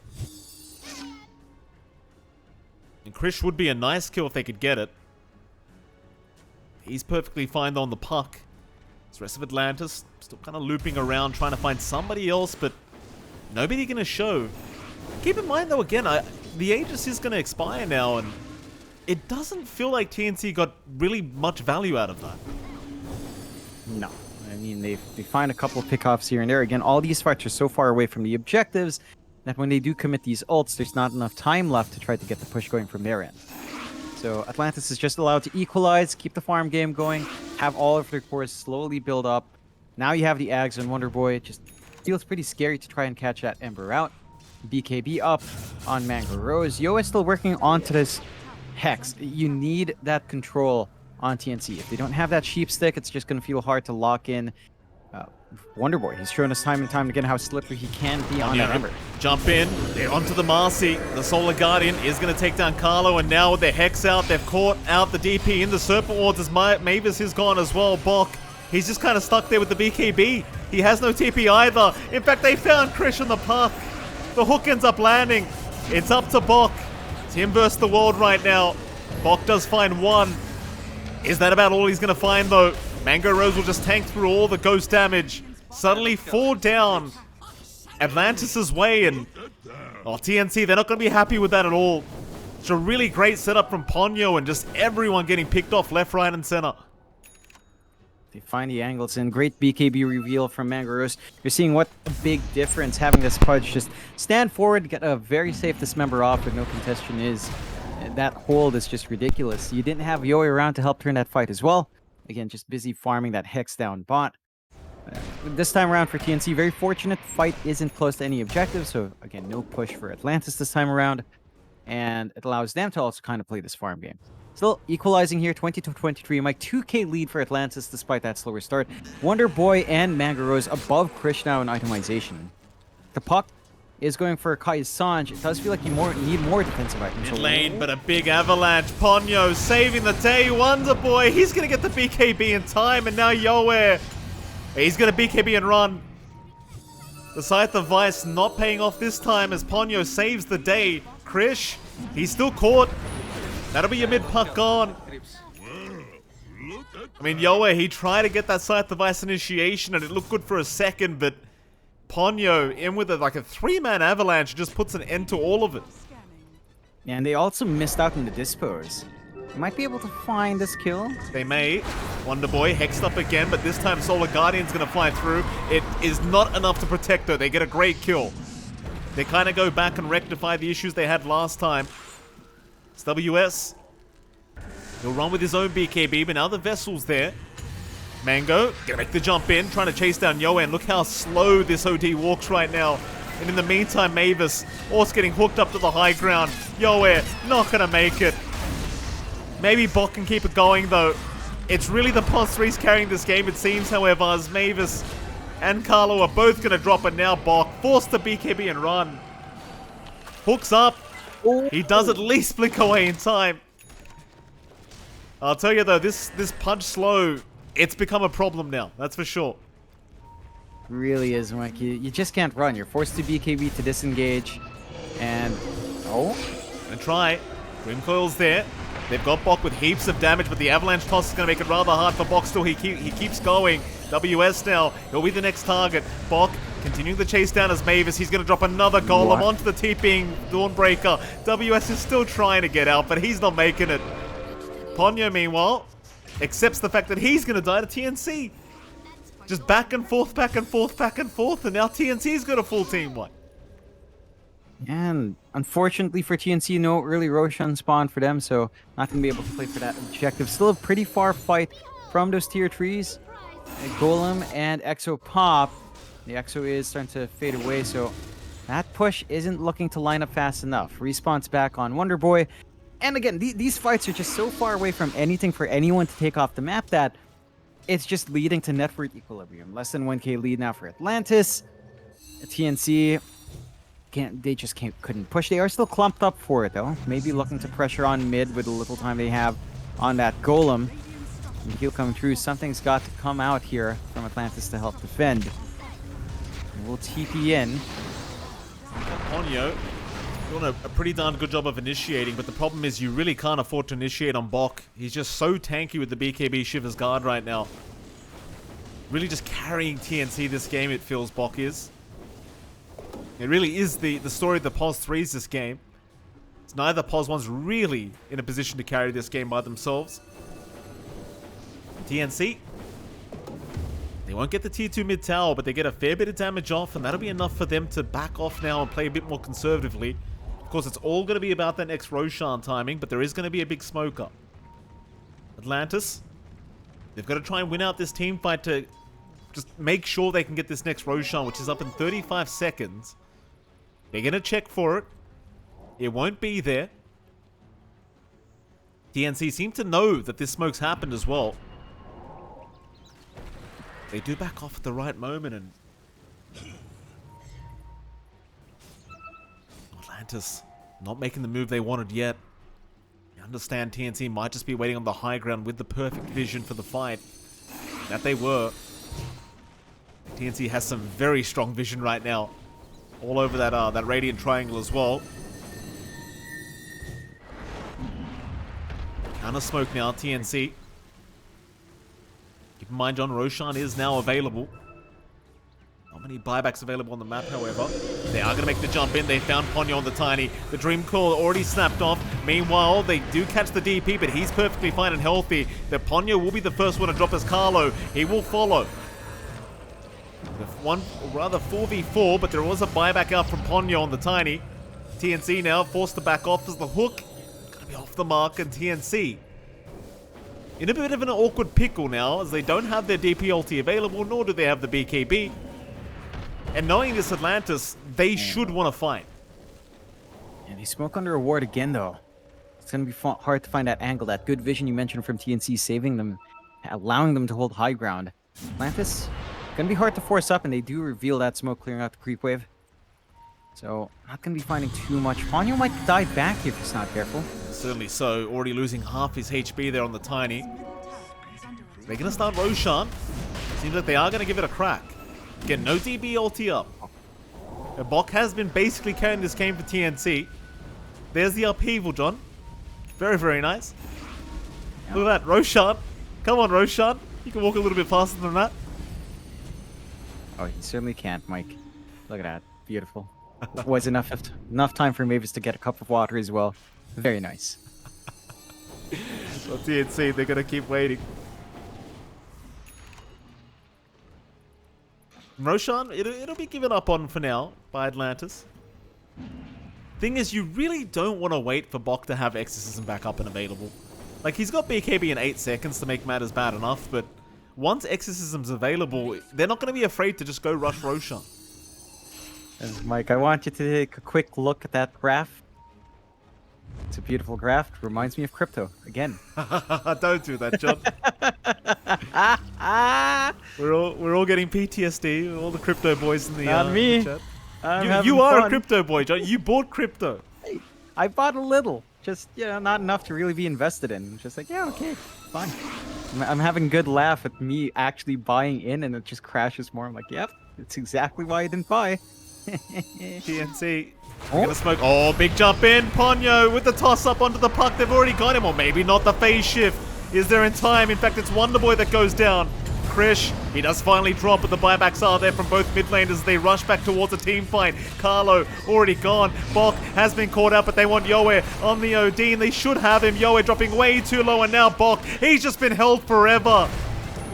Speaker 1: And Krish would be a nice kill if they could get it. He's perfectly fine though on the puck. This rest of Atlantis still kind of looping around trying to find somebody else, but nobody going to show. Keep in mind though, again, the Aegis is going to expire now, and it doesn't feel like TNC got really much value out of that.
Speaker 2: No. I mean, they find a couple of pickoffs here and there. Again, all these fights are so far away from the objectives that when they do commit these ults, there's not enough time left to try to get the push going from their end. So Atlantis is just allowed to equalize, keep the farm game going, have all of their cores slowly build up. Now you have the Ags and Wonder Boy. It just feels pretty scary to try and catch that Ember out. BKB up on Mango Rose. Yo is still working onto this Hex. You need that control on TNC. If they don't have that sheep stick, it's just going to feel hard to lock in Wonder Boy. He's shown us time and time again how slippery he can be on that Ember.
Speaker 1: Jump in, they're onto the Marcy. The Solar Guardian is going to take down Carlo, and now with their Hex out, they've caught out the DP in the Serpent Wards as Mavis is gone as well. Bok, he's just kind of stuck there with the BKB. He has no TP either. In fact, they found Krish on the puck. The hook ends up landing. It's up to Bok. It's him versus the world right now. Bok does find one. Is that about all he's going to find, though? Mango Rose will just tank through all the ghost damage. Suddenly 4 down. Atlantis' way, and TNC, they're not going to be happy with that at all. It's a really great setup from Ponyo and just everyone getting picked off left, right, and center.
Speaker 2: They find the angles in. Great BKB reveal from Mango Rose. You're seeing what a big difference having this Pudge just stand forward, get a very safe dismember off with no contention is. That hold is just ridiculous. You didn't have Yoi around to help turn that fight as well. Again, just busy farming that Hex down bot. This time around for TNC, very fortunate. Fight isn't close to any objective, so again, no push for Atlantis this time around. And it allows them to also kind of play this farm game. Still equalizing here, 20-23. My 2K lead for Atlantis despite that slower start. Wonder Boy and Mango Rose above Krish now in itemization. The puck is going for Kai Sanj. It does feel like you need more defensive items.
Speaker 1: Mid lane, but a big avalanche. Ponyo saving the day. Wonder Boy, he's going to get the BKB in time, and now Yoe. He's going to BKB and run. The Scythe of Vice not paying off this time as Ponyo saves the day. Krish, he's still caught. That'll be your mid puck gone. I mean, Yoe, he tried to get that Scythe of Vice initiation and it looked good for a second, but Ponyo in with like a 3-man avalanche just puts an end to all of it.
Speaker 2: Yeah, and they also missed out on the dispos. They might be able to find this kill.
Speaker 1: They may. Wonder Boy hexed up again, but this time Solar Guardian's going to fly through. It is not enough to protect her. They get a great kill. They kind of go back and rectify the issues they had last time. It's WS. He'll run with his own BKB, but now the vessel's there. Mango, gonna make the jump in, trying to chase down Yoe, and look how slow this OD walks right now. And in the meantime, Mavis, also getting hooked up to the high ground. Yoe, not gonna make it. Maybe Bok can keep it going, though. It's really the Pos 3's carrying this game, it seems, however, as Mavis and Carlo are both gonna drop it now. Bok forced to BKB and run. Hooks up. He does at least blink away in time. I'll tell you, though, this punch slow, it's become a problem now, that's for sure.
Speaker 2: Really is, Mike. You just can't run. You're forced to BKB to disengage. And... oh?
Speaker 1: Gonna try. Grim Coil's there. They've got Bok with heaps of damage, but the avalanche toss is gonna make it rather hard for Bok still. He keeps going. WS now. He'll be the next target. Bok continuing the chase down as Mavis. He's gonna drop another golem onto the TPing Dawnbreaker. WS is still trying to get out, but he's not making it. Ponyo, meanwhile, accepts the fact that he's going to die to TNC. Just back and forth, back and forth, back and forth, and now TNC's got a full team wipe.
Speaker 2: And unfortunately for TNC, no early Roshan spawn for them, so not going to be able to play for that objective. Still a pretty far fight from those tier 3s. Golem and Exo pop. The Exo is starting to fade away, so that push isn't looking to line up fast enough. Respawn's back on Wonder Boy. And again, these fights are just so far away from anything for anyone to take off the map that it's just leading to network equilibrium. Less than 1k lead now for Atlantis. TNC, couldn't push. They are still clumped up for it, though. Maybe looking to pressure on mid with the little time they have on that Golem. And he'll come through. Something's got to come out here from Atlantis to help defend. We'll TP in.
Speaker 1: Ponyo doing a pretty darn good job of initiating, but the problem is you really can't afford to initiate on Bok. He's just so tanky with the BKB Shiver's Guard right now. Really just carrying TNC this game, it feels, Bok is. It really is the story of the Pos 3s this game. It's neither Pos 1's really in a position to carry this game by themselves. TNC, they won't get the tier 2 mid tower, but they get a fair bit of damage off, and that'll be enough for them to back off now and play a bit more conservatively. Of course, it's all going to be about that next Roshan timing, but there is going to be a big smoke up. Atlantis, they've got to try and win out this team fight to just make sure they can get this next Roshan, which is up in 35 seconds. They're going to check for it. It won't be there. TNC seem to know that this smoke's happened as well. They do back off at the right moment, and Atlantis not making the move they wanted yet. You understand TNC might just be waiting on the high ground with the perfect vision for the fight. That they were. TNC has some very strong vision right now. All over that radiant triangle as well. Counter smoke now, TNC. Keep in mind, John, Roshan is now available. Not many buybacks available on the map, however. They are going to make the jump in. They found Ponyo on the Tiny. The Dream Coil already snapped off. Meanwhile, they do catch the DP, but he's perfectly fine and healthy. The Ponyo will be the first one to drop as Carlo. He will follow. The one, rather 4v4, but there was a buyback out from Ponyo on the Tiny. TNC now forced to back off as the hook. Going to be off the mark, and TNC in a bit of an awkward pickle now, as they don't have their DP ulti available, nor do they have the BKB. And knowing this Atlantis, they should want to fight.
Speaker 2: And they smoke under a ward again, though. It's going to be hard to find that angle. That good vision you mentioned from TNC saving them, allowing them to hold high ground. Atlantis, going to be hard to force up, and they do reveal that smoke clearing out the creep wave. So, not going to be finding too much. Ponyo might die back if he's not careful.
Speaker 1: Certainly so. Already losing half his HP there on the Tiny. They're going to start Roshan. Seems like they are going to give it a crack. Again, no DB ulti up. Bok has been basically carrying this game for TNC. There's the upheaval, John. Very, very nice. Look at that, Roshan. Come on, Roshan. You can walk a little bit faster than that.
Speaker 2: Oh, he certainly can't, Mike. Look at that. Beautiful. Was enough time for Mavis to get a cup of water as well. Very nice.
Speaker 1: Well, TNC, they're going to keep waiting. Roshan, it'll be given up on for now by Atlantis. Thing is, you really don't want to wait for Bok to have Exorcism back up and available. Like, he's got BKB in 8 seconds to make matters bad enough, but once Exorcism's available, they're not going to be afraid to just go rush Roshan.
Speaker 2: And Mike, I want you to take a quick look at that graph. It's a beautiful graph. It reminds me of crypto again.
Speaker 1: Don't do that, John. we're all getting PTSD. All the crypto boys in the
Speaker 2: Not me.
Speaker 1: chat.
Speaker 2: You
Speaker 1: are a crypto boy, John. You bought crypto.
Speaker 2: I bought a little, just not enough to really be invested in. Just like okay, fine. I'm having a good laugh at me actually buying in, and it just crashes more. I'm like, yep, it's exactly why I didn't buy.
Speaker 1: TNC. Gonna smoke. Oh, big jump in. Ponyo with the toss up onto the puck. They've already got him, or maybe not. The phase shift is there in time. In fact, it's Wonderboy that goes down. Krish, he does finally drop, but the buybacks are there from both mid laners as they rush back towards a team fight. Carlo already gone. Bok has been caught out, but they want Yoe on the OD, and they should have him. Yoe dropping way too low, and now Bok, he's just been held forever.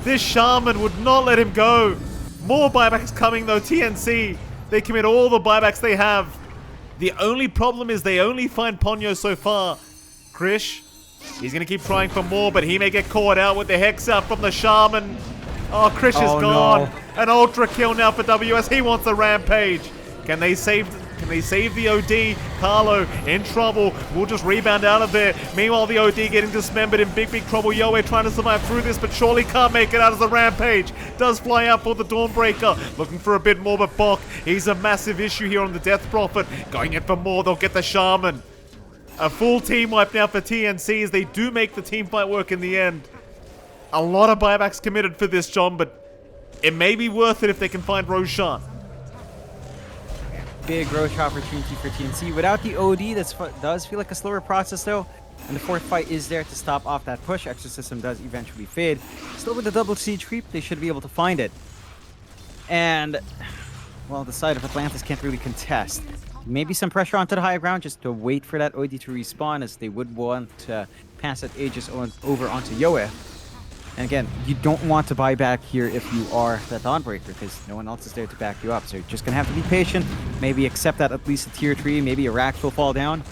Speaker 1: This Shaman would not let him go. More buybacks coming though. TNC, they commit all the buybacks they have. The only problem is they only find Ponyo so far. Krish, he's going to keep trying for more, but he may get caught out with the Hex out from the Shaman. Oh, Krish is gone.
Speaker 2: No.
Speaker 1: An ultra kill now for WS. He wants the rampage. Can they save the OD? Carlo in trouble. We'll just rebound out of there. Meanwhile, the OD getting dismembered in big trouble. Yoe trying to survive through this, but surely can't make it out as the rampage. Does fly out for the Dawnbreaker. Looking for a bit more, but Bok, he's a massive issue here on the Death Prophet. Going in for more, they'll get the Shaman. A full team wipe now for TNC as they do make the team fight work in the end. A lot of buybacks committed for this, John, but it may be worth it if they can find Roshan.
Speaker 2: Big Roche opportunity for TNC. Without the OD, that does feel like a slower process though. And the fourth fight is there to stop off that push. Exorcism does eventually fade. Still with the double siege creep, they should be able to find it. And, well, the side of Atlantis can't really contest. Maybe some pressure onto the high ground just to wait for that OD to respawn, as they would want to pass that Aegis over onto Yoe. And again, you don't want to buy back here if you are the Dawnbreaker, because no one else is there to back you up. So you're just going to have to be patient, maybe accept that at least a tier 3, maybe a Rax will fall down.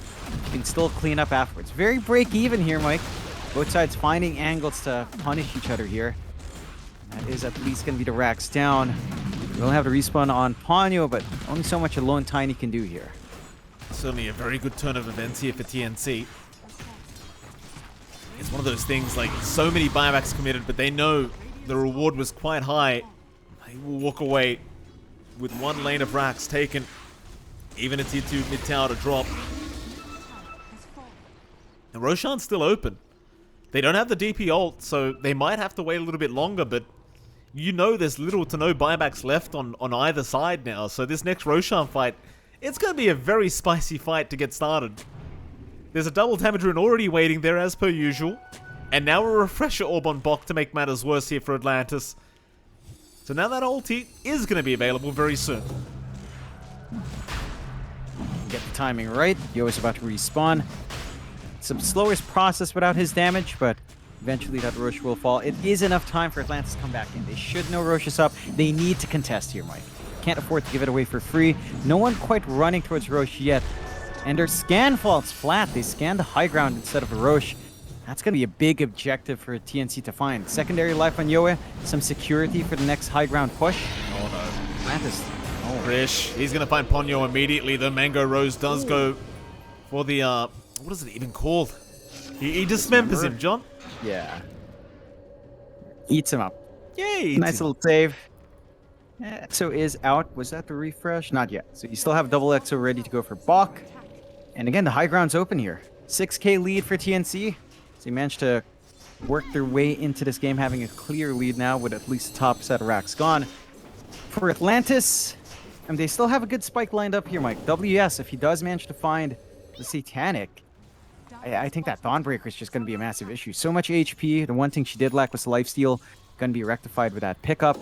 Speaker 2: You can still clean up afterwards. Very break even here, Mike. Both sides finding angles to punish each other here. That is at least going to be the Rax down. We'll have to respawn on Ponyo, but only so much alone Tiny can do here.
Speaker 1: Certainly a very good turn of events here for TNC. It's one of those things, like, so many buybacks committed, but they know the reward was quite high. They will walk away with one lane of racks taken. Even a tier 2 mid tower to drop. And Roshan's still open. They don't have the DP ult, so they might have to wait a little bit longer, but you know there's little to no buybacks left on either side now. So this next Roshan fight, it's going to be a very spicy fight to get started. There's a double damage rune already waiting there as per usual. And now a refresher orb on Bok to make matters worse here for Atlantis. So now that ulti is going to be available very soon.
Speaker 2: Get the timing right. Yo's about to respawn. Some slowest process without his damage, but eventually that Rosh will fall. It is enough time for Atlantis to come back in. They should know Rosh is up. They need to contest here, Mike. Can't afford to give it away for free. No one quite running towards Rosh yet. And their scan falls flat. They scan the high ground instead of Rosh. That's going to be a big objective for TNC to find. Secondary life on Yoe. Some security for the next high ground push.
Speaker 1: Oh no.
Speaker 2: Atlantis. Oh.
Speaker 1: Krish, he's going to find Ponyo immediately. The Mango Rose does go for the, what is it even called? He dismembers him, John.
Speaker 2: Yeah. Eats him up.
Speaker 1: Yay!
Speaker 2: Nice little save. EXO is out. Was that the refresh? Not yet. So you still have double EXO ready to go for Bok. And again, the high ground's open here. 6k lead for TNC. So they managed to work their way into this game, having a clear lead now with at least the top set of racks gone. For Atlantis, and they still have a good spike lined up here, Mike. WS, if he does manage to find the Satanic, I think that Dawnbreaker is just going to be a massive issue. So much HP. The one thing she did lack was lifesteal. Going to be rectified with that pickup.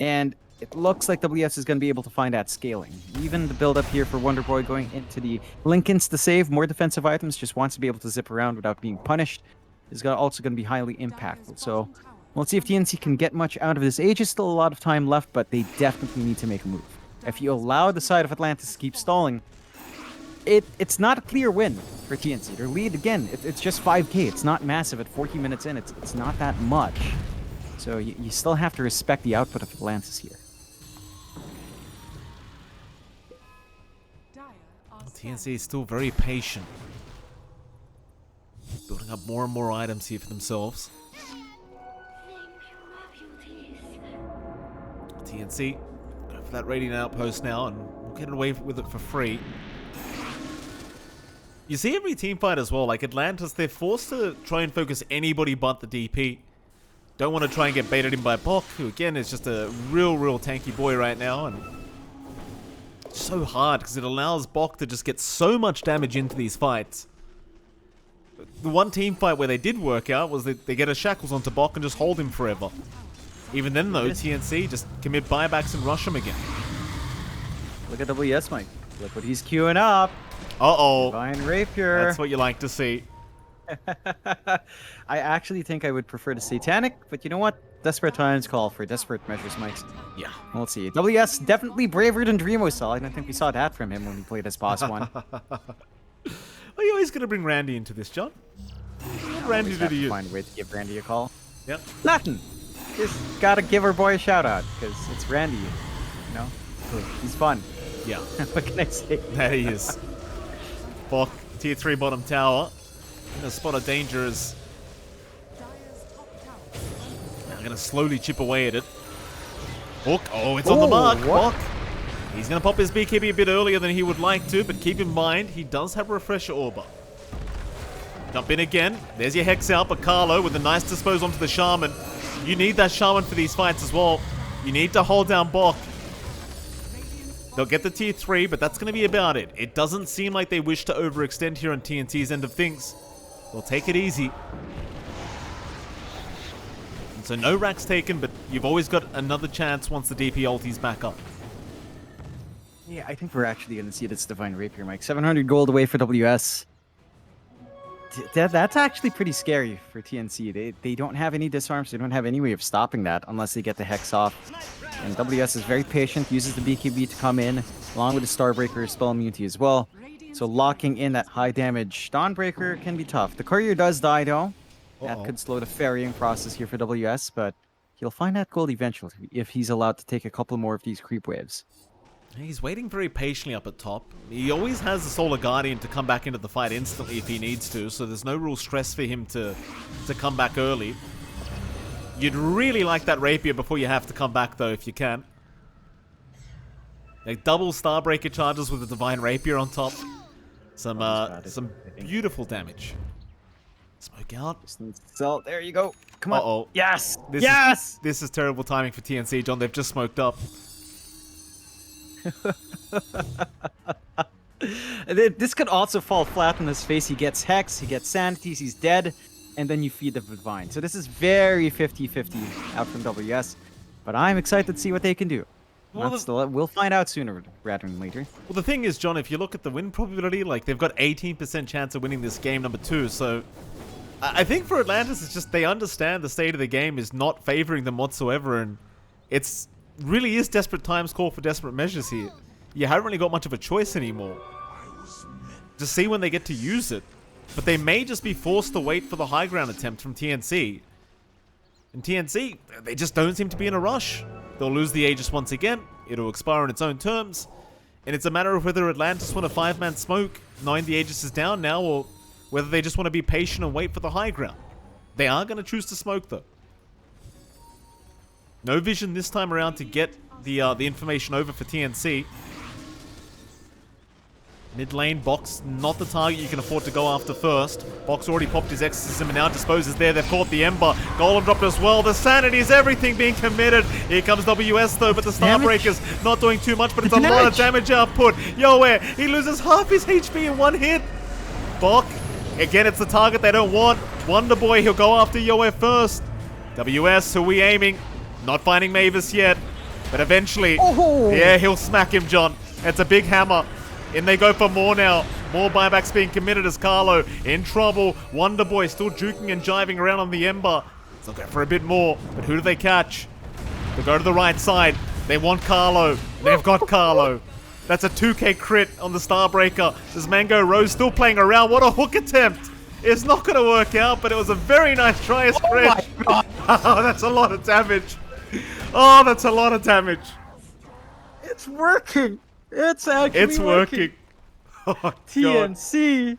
Speaker 2: And it looks like WS is going to be able to find that scaling. Even the build up here for Wonder Boy going into the Lincolns to save more defensive items, just wants to be able to zip around without being punished, is also going to be highly impactful. So we'll see if TNC can get much out of this. Age is still a lot of time left, but they definitely need to make a move. If you allow the side of Atlantis to keep stalling, it's not a clear win for TNC. Their lead, again, it's just 5k. It's not massive at 40 minutes in. It's not that much. So you still have to respect the output of Atlantis here.
Speaker 1: TNC is still very patient. Building up more and more items here for themselves. TNC, go for that Radiant Outpost now, and we'll get away with it for free. You see every team fight as well, like Atlantis, they're forced to try and focus anybody but the DP. Don't want to try and get baited in by Bok, who again is just a real tanky boy right now, and it's so hard because it allows Bok to just get so much damage into these fights. The one team fight where they did work out was that they get a shackles onto Bok and just hold him forever. Even then though, TNC just commit buybacks and rush him again.
Speaker 2: Look at WS, Mike. Look what he's queuing up.
Speaker 1: Uh-oh.
Speaker 2: Divine Rapier.
Speaker 1: That's what you like to see.
Speaker 2: I actually think I would prefer the Satanic, but you know what? Desperate times call for desperate measures, Mike.
Speaker 1: Yeah.
Speaker 2: We'll see. WS definitely braver than Dreamo. I don't think we saw that from him when he played as Boss 1.
Speaker 1: Are you always going to bring Randy into this, John? What Randy did to you?
Speaker 2: Find a way to give Randy a call.
Speaker 1: Yep.
Speaker 2: Nothing. Just gotta give our boy a shout out because it's Randy. You know, he's fun.
Speaker 1: Yeah.
Speaker 2: What can I say?
Speaker 1: There he is. Bok, tier 3 bottom tower. In a spot of danger is. I'm going to slowly chip away at it. Hook. Oh, it's on the mark. Bok. He's going to pop his BKB a bit earlier than he would like to, but keep in mind, he does have a refresher orb. Jump in again. There's your Hex out, but Carlo with a nice dispose onto the Shaman. You need that Shaman for these fights as well. You need to hold down Bok. They'll get the tier 3, but that's going to be about it. It doesn't seem like they wish to overextend here on TNT's end of things. They'll take it easy. And so no racks taken, but you've always got another chance once the DP ulti's back up.
Speaker 2: Yeah, I think we're actually going to see this Divine Rapier, Mike. 700 gold away for WS. That's actually pretty scary for TNC. They don't have any disarms. They don't have any way of stopping that unless they get the Hex off. And WS is very patient, uses the BKB to come in, along with the Starbreaker spell immunity as well. So locking in that high damage Dawnbreaker can be tough. The Courier does die though. That could slow the ferrying process here for WS, but he'll find that gold eventually if he's allowed to take a couple more of these creep waves.
Speaker 1: He's waiting very patiently up at top. He always has the Solar Guardian to come back into the fight instantly if he needs to, so there's no real stress for him to come back early. You'd really like that Rapier before you have to come back though, if you can. Like double Starbreaker charges with the Divine Rapier on top. Some beautiful damage. Smoke out.
Speaker 2: So there you go. Come on.
Speaker 1: Uh-oh.
Speaker 2: Yes.
Speaker 1: This
Speaker 2: yes.
Speaker 1: this is terrible timing for TNC, John. They've just smoked up.
Speaker 2: This could also fall flat on his face. He gets Hex, he gets Sanities, he's dead, and then you feed the Divine. So this is very 50-50 out from WS. But I'm excited to see what they can do.
Speaker 1: Well,
Speaker 2: We'll find out sooner rather than later.
Speaker 1: Well, the thing is, John, if you look at the win probability, like, they've got 18% chance of winning this game number 2, so I think for Atlantis, it's just they understand the state of the game is not favoring them whatsoever, and it's really is desperate times call for desperate measures here. You haven't really got much of a choice anymore. Just see when they get to use it. But they may just be forced to wait for the high ground attempt from TNC. And TNC, they just don't seem to be in a rush. They'll lose the Aegis once again, it'll expire on its own terms, and it's a matter of whether Atlantis want a 5-man smoke, knowing the Aegis is down now, or whether they just want to be patient and wait for the high ground. They are going to choose to smoke, though. No vision this time around to get the information over for TNC. Mid lane, Box not the target you can afford to go after first. Box already popped his Exorcism and now disposes there. They've caught the Ember. Golem dropped as well. The Sanity is everything being committed. Here comes WS though, but the Starbreaker's not doing too much, but it's a lot of damage output. Yoe, he loses half his HP in one hit. Bok, again, it's the target they don't want. Wonder Boy, he'll go after Yoe first. WS, who we aiming? Not finding Mavis yet, but eventually, yeah, he'll smack him, John. It's a big hammer. In they go for more now. More buybacks being committed as Carlo in trouble. Wonder Boy still juking and jiving around on the Ember. They'll go for a bit more, but who do they catch? They'll go to the right side. They want Carlo. They've got Carlo. That's a 2k crit on the Starbreaker. There's Mango Rose still playing around. What a hook attempt. It's not going to work out, but it was a very nice try as Critch. Oh, that's a lot of damage. Oh, that's a lot of damage.
Speaker 2: It's working. It's actually
Speaker 1: working. Oh,
Speaker 2: TNC,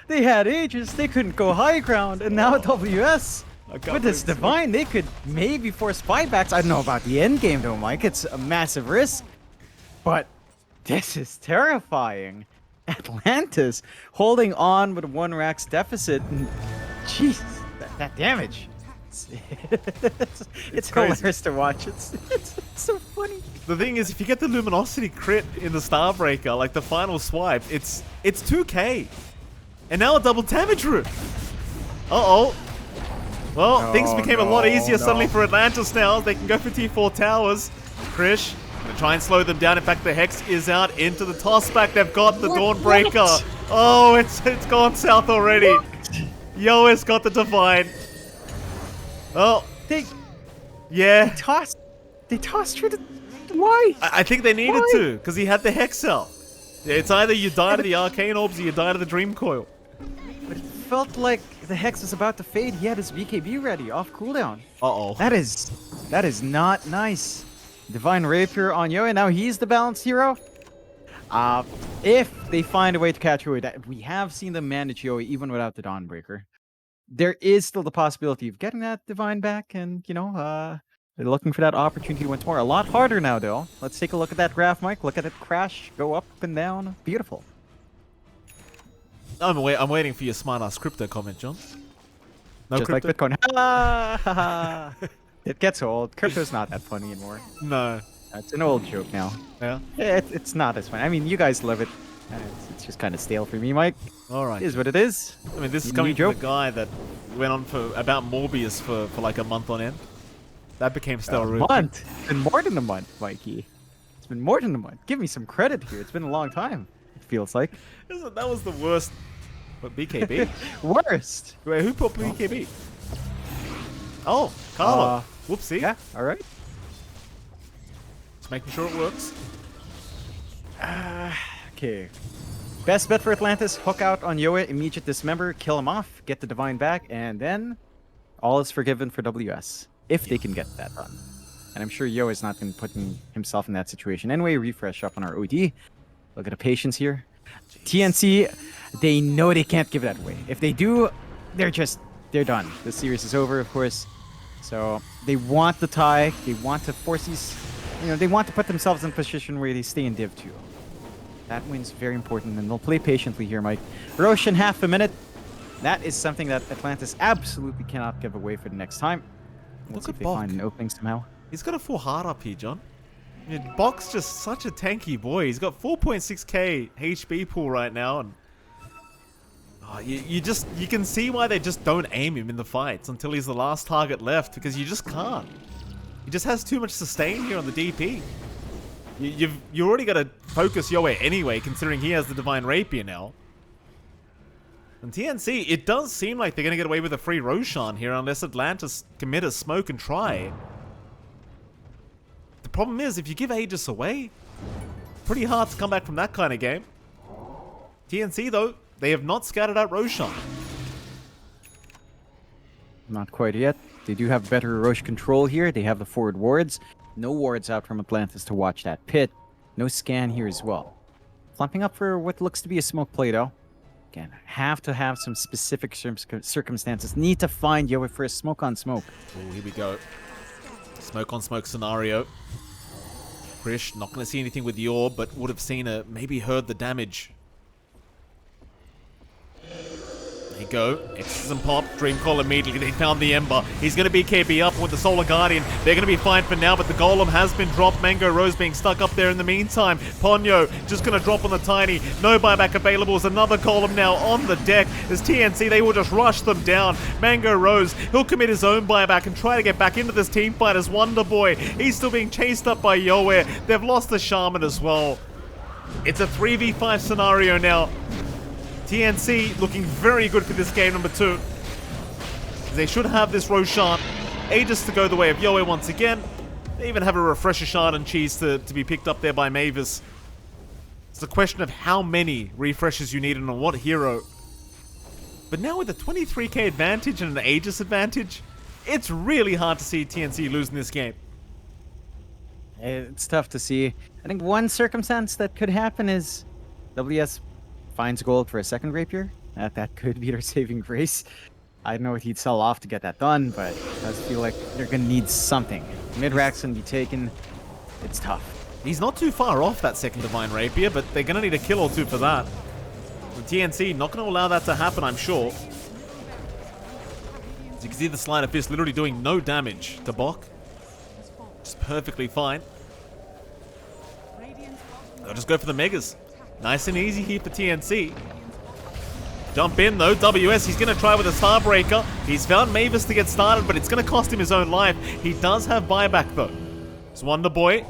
Speaker 2: they had Aegis, they couldn't go high ground, and now WS, with this Divine, they could maybe force buybacks. I don't know about the end game though, Mike. It's a massive risk, but this is terrifying. Atlantis holding on with 1 Rax deficit, and jeez, that damage. It's hilarious to watch. It's so funny.
Speaker 1: The thing is, if you get the Luminosity crit in the Starbreaker, like the final swipe, it's 2k. And now a double damage route. Uh-oh. Well, things became a lot easier suddenly for Atlantis now. They can go for T4 towers. Krish, gonna try and slow them down. In fact, the Hex is out into the tossback. They've got the Dawnbreaker. Oh, it's gone south already. Yoa's got the Divine. Oh,
Speaker 2: They tossed her to... Why?
Speaker 1: I think they needed to, because he had the Hex out. It's either you die to the Arcane Orbs or you die to the Dream Coil.
Speaker 2: But it felt like the Hex was about to fade. He had his BKB ready, off cooldown.
Speaker 1: Uh-oh.
Speaker 2: That is not nice. Divine Rapier on Yoe, now he's the balanced hero. If they find a way to catch Yoe, we have seen them manage Yoe even without the Dawnbreaker. There is still the possibility of getting that Divine back, and, you know, they're looking for that opportunity once more. A lot harder now, though. Let's take a look at that graph, Mike. Look at it crash, go up and down. Beautiful.
Speaker 1: I'm waiting for your smart-ass crypto comment, John. No
Speaker 2: Just
Speaker 1: crypto?
Speaker 2: like Bitcoin. It gets old. Crypto's not that funny anymore.
Speaker 1: No.
Speaker 2: It's an old joke now.
Speaker 1: Yeah?
Speaker 2: It's not as funny. I mean, you guys love it. It's just kind of stale for me, Mike.
Speaker 1: Alright.
Speaker 2: It is what it is.
Speaker 1: I mean, this is coming from the guy that went on for about Morbius for like a month on end. That became stale really quick.
Speaker 2: Month? It's been more than a month, Mikey. It's been more than a month. Give me some credit here. It's been a long time, it feels like.
Speaker 1: That was the worst. What, BKB?
Speaker 2: Worst.
Speaker 1: Wait, who put BKB? Oh, Carlo. Whoopsie.
Speaker 2: Yeah, alright.
Speaker 1: Just making sure it works.
Speaker 2: Okay. Best bet for Atlantis, hook out on Yoe, immediate dismember, kill him off, get the Divine back, and then all is forgiven for WS. If they can get that done. And I'm sure Yoe is not going to put himself in that situation. Anyway, refresh up on our OD. Look at the patience here. TNC, they know they can't give that away. If they do, they're done. The series is over, of course. So they want the tie. They want to force these, they want to put themselves in a position where they stay in Div 2. That win's very important, and they'll play patiently here, Mike. Roshan, half a minute. That is something that Atlantis absolutely cannot give away for the next time. Let's
Speaker 1: Look
Speaker 2: see
Speaker 1: at
Speaker 2: if they find
Speaker 1: Bok.
Speaker 2: an opening somehow.
Speaker 1: He's got a full heart up here, John. I mean, Bok's just such a tanky boy. He's got 4.6k HP pool right now, and you can see why they just don't aim him in the fights until he's the last target left, because you just can't. He just has too much sustain here on the DP. You already got to focus Yoe anyway, considering he has the Divine Rapier now. And TNC, it does seem like they're going to get away with a free Roshan here unless Atlantis commit a smoke and try. The problem is, if you give Aegis away, pretty hard to come back from that kind of game. TNC, though, they have not scattered out Roshan.
Speaker 2: Not quite yet. They do have better Roche control here. They have the forward wards. No wards out from Atlantis to watch that pit. No scan here as well. Clumping up for what looks to be a smoke play, though. Again, have to have some specific circumstances. Need to find Yoe for a smoke on smoke.
Speaker 1: Oh, here we go. Smoke on smoke scenario. Krish, not going to see anything with the orb, but would have seen maybe heard the damage. There you go. Exorcism pop. Dream Call immediately. They found the Ember. He's going to be KB up with the Solar Guardian. They're going to be fine for now, but the Golem has been dropped. Mango Rose being stuck up there in the meantime. Ponyo just going to drop on the Tiny. No buyback available as another Golem now on the deck. As TNC, they will just rush them down. Mango Rose, he'll commit his own buyback and try to get back into this team fight as Wonder Boy. He's still being chased up by Yoe. They've lost the Shaman as well. It's a 3v5 scenario now. TNC looking very good for this game number 2. They should have this Roshan. Aegis to go the way of Yoe once again. They even have a Refresher Shard and Cheese to be picked up there by Mavis. It's a question of how many refreshes you need and on what hero. But now with a 23k advantage and an Aegis advantage, it's really hard to see TNC losing this game.
Speaker 2: It's tough to see. I think one circumstance that could happen is WS finds gold for a second rapier. That could be their saving grace. I don't know what he'd sell off to get that done, but it does feel like they're going to need something. Mid-rack's going to be taken. It's tough.
Speaker 1: He's not too far off that second Divine Rapier, but they're going to need a kill or two for that. The TNC not going to allow that to happen, I'm sure. As you can see, the Sleight of Fist literally doing no damage to Bok. Just perfectly fine. They'll just go for the Megas. Nice and easy here for TNC. Jump in though, WS, he's going to try with a Starbreaker. He's found Mavis to get started, but it's going to cost him his own life. He does have buyback though. So Wonder Boy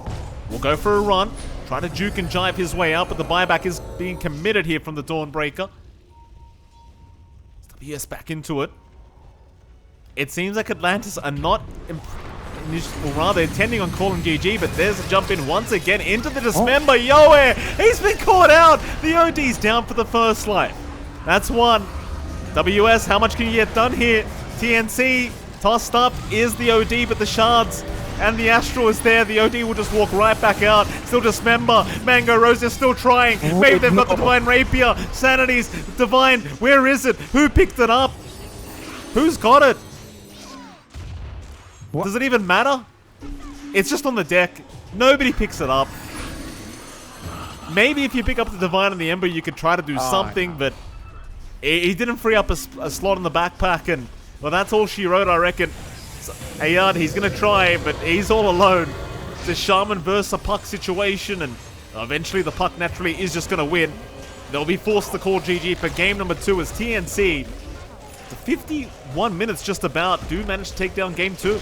Speaker 1: will go for a run. Try to juke and jive his way out, but the buyback is being committed here from the Dawnbreaker. WS back into it. It seems like Atlantis are not... or rather intending on calling GG, but there's a jump in once again into the Dismember. Yoe, he's been caught out. The OD's down for the first life. That's one. WS, how much can you get done here? TNC, tossed up is the OD, but the shards and the Astral is there. The OD will just walk right back out. Still Dismember. Mango Rose is still trying. Maybe they've got the Divine Rapier. Sanity's Divine. Where is it? Who picked it up? Who's got it? What? Does it even matter? It's just on the deck. Nobody picks it up. Maybe if you pick up the Divine and the Ember, you could try to do something, but he didn't free up a slot in the backpack, and well, that's all she wrote, I reckon. So, Ayard, he's going to try, but he's all alone. It's a Shaman versus a Puck situation, and eventually the Puck naturally is just going to win. They'll be forced to call GG for game number 2 as TNC, the 51 minutes just about, do manage to take down game 2.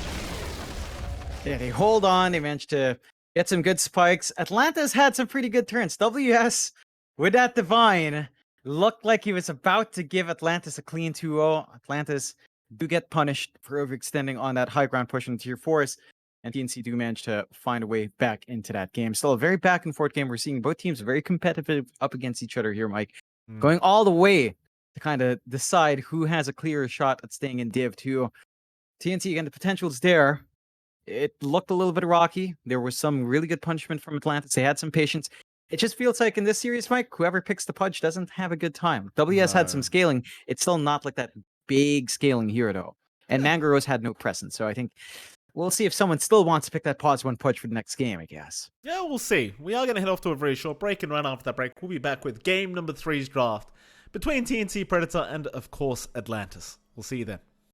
Speaker 2: Yeah, they hold on. They managed to get some good spikes. Atlantis had some pretty good turns. WS, with that Divine, looked like he was about to give Atlantis a clean 2-0. Atlantis do get punished for overextending on that high ground push into tier 4s. And TNC do manage to find a way back into that game. Still a very back and forth game. We're seeing both teams very competitive up against each other here, Mike. Going all the way to kind of decide who has a clearer shot at staying in Div 2. TNC, again, the potential's there. It looked a little bit rocky. There was some really good punishment from Atlantis. They had some patience. It just feels like in this series, Mike, whoever picks the Pudge doesn't have a good time. WS had some scaling. It's still not like that big scaling here, though. And Mangaros had no presence. So I think we'll see if someone still wants to pick that pause 1 Pudge for the next game, I guess.
Speaker 1: Yeah, we'll see. We are going to head off to a very short break, and right after that break, we'll be back with game number 3's draft. between TNC Predator and, of course, Atlantis. We'll see you then.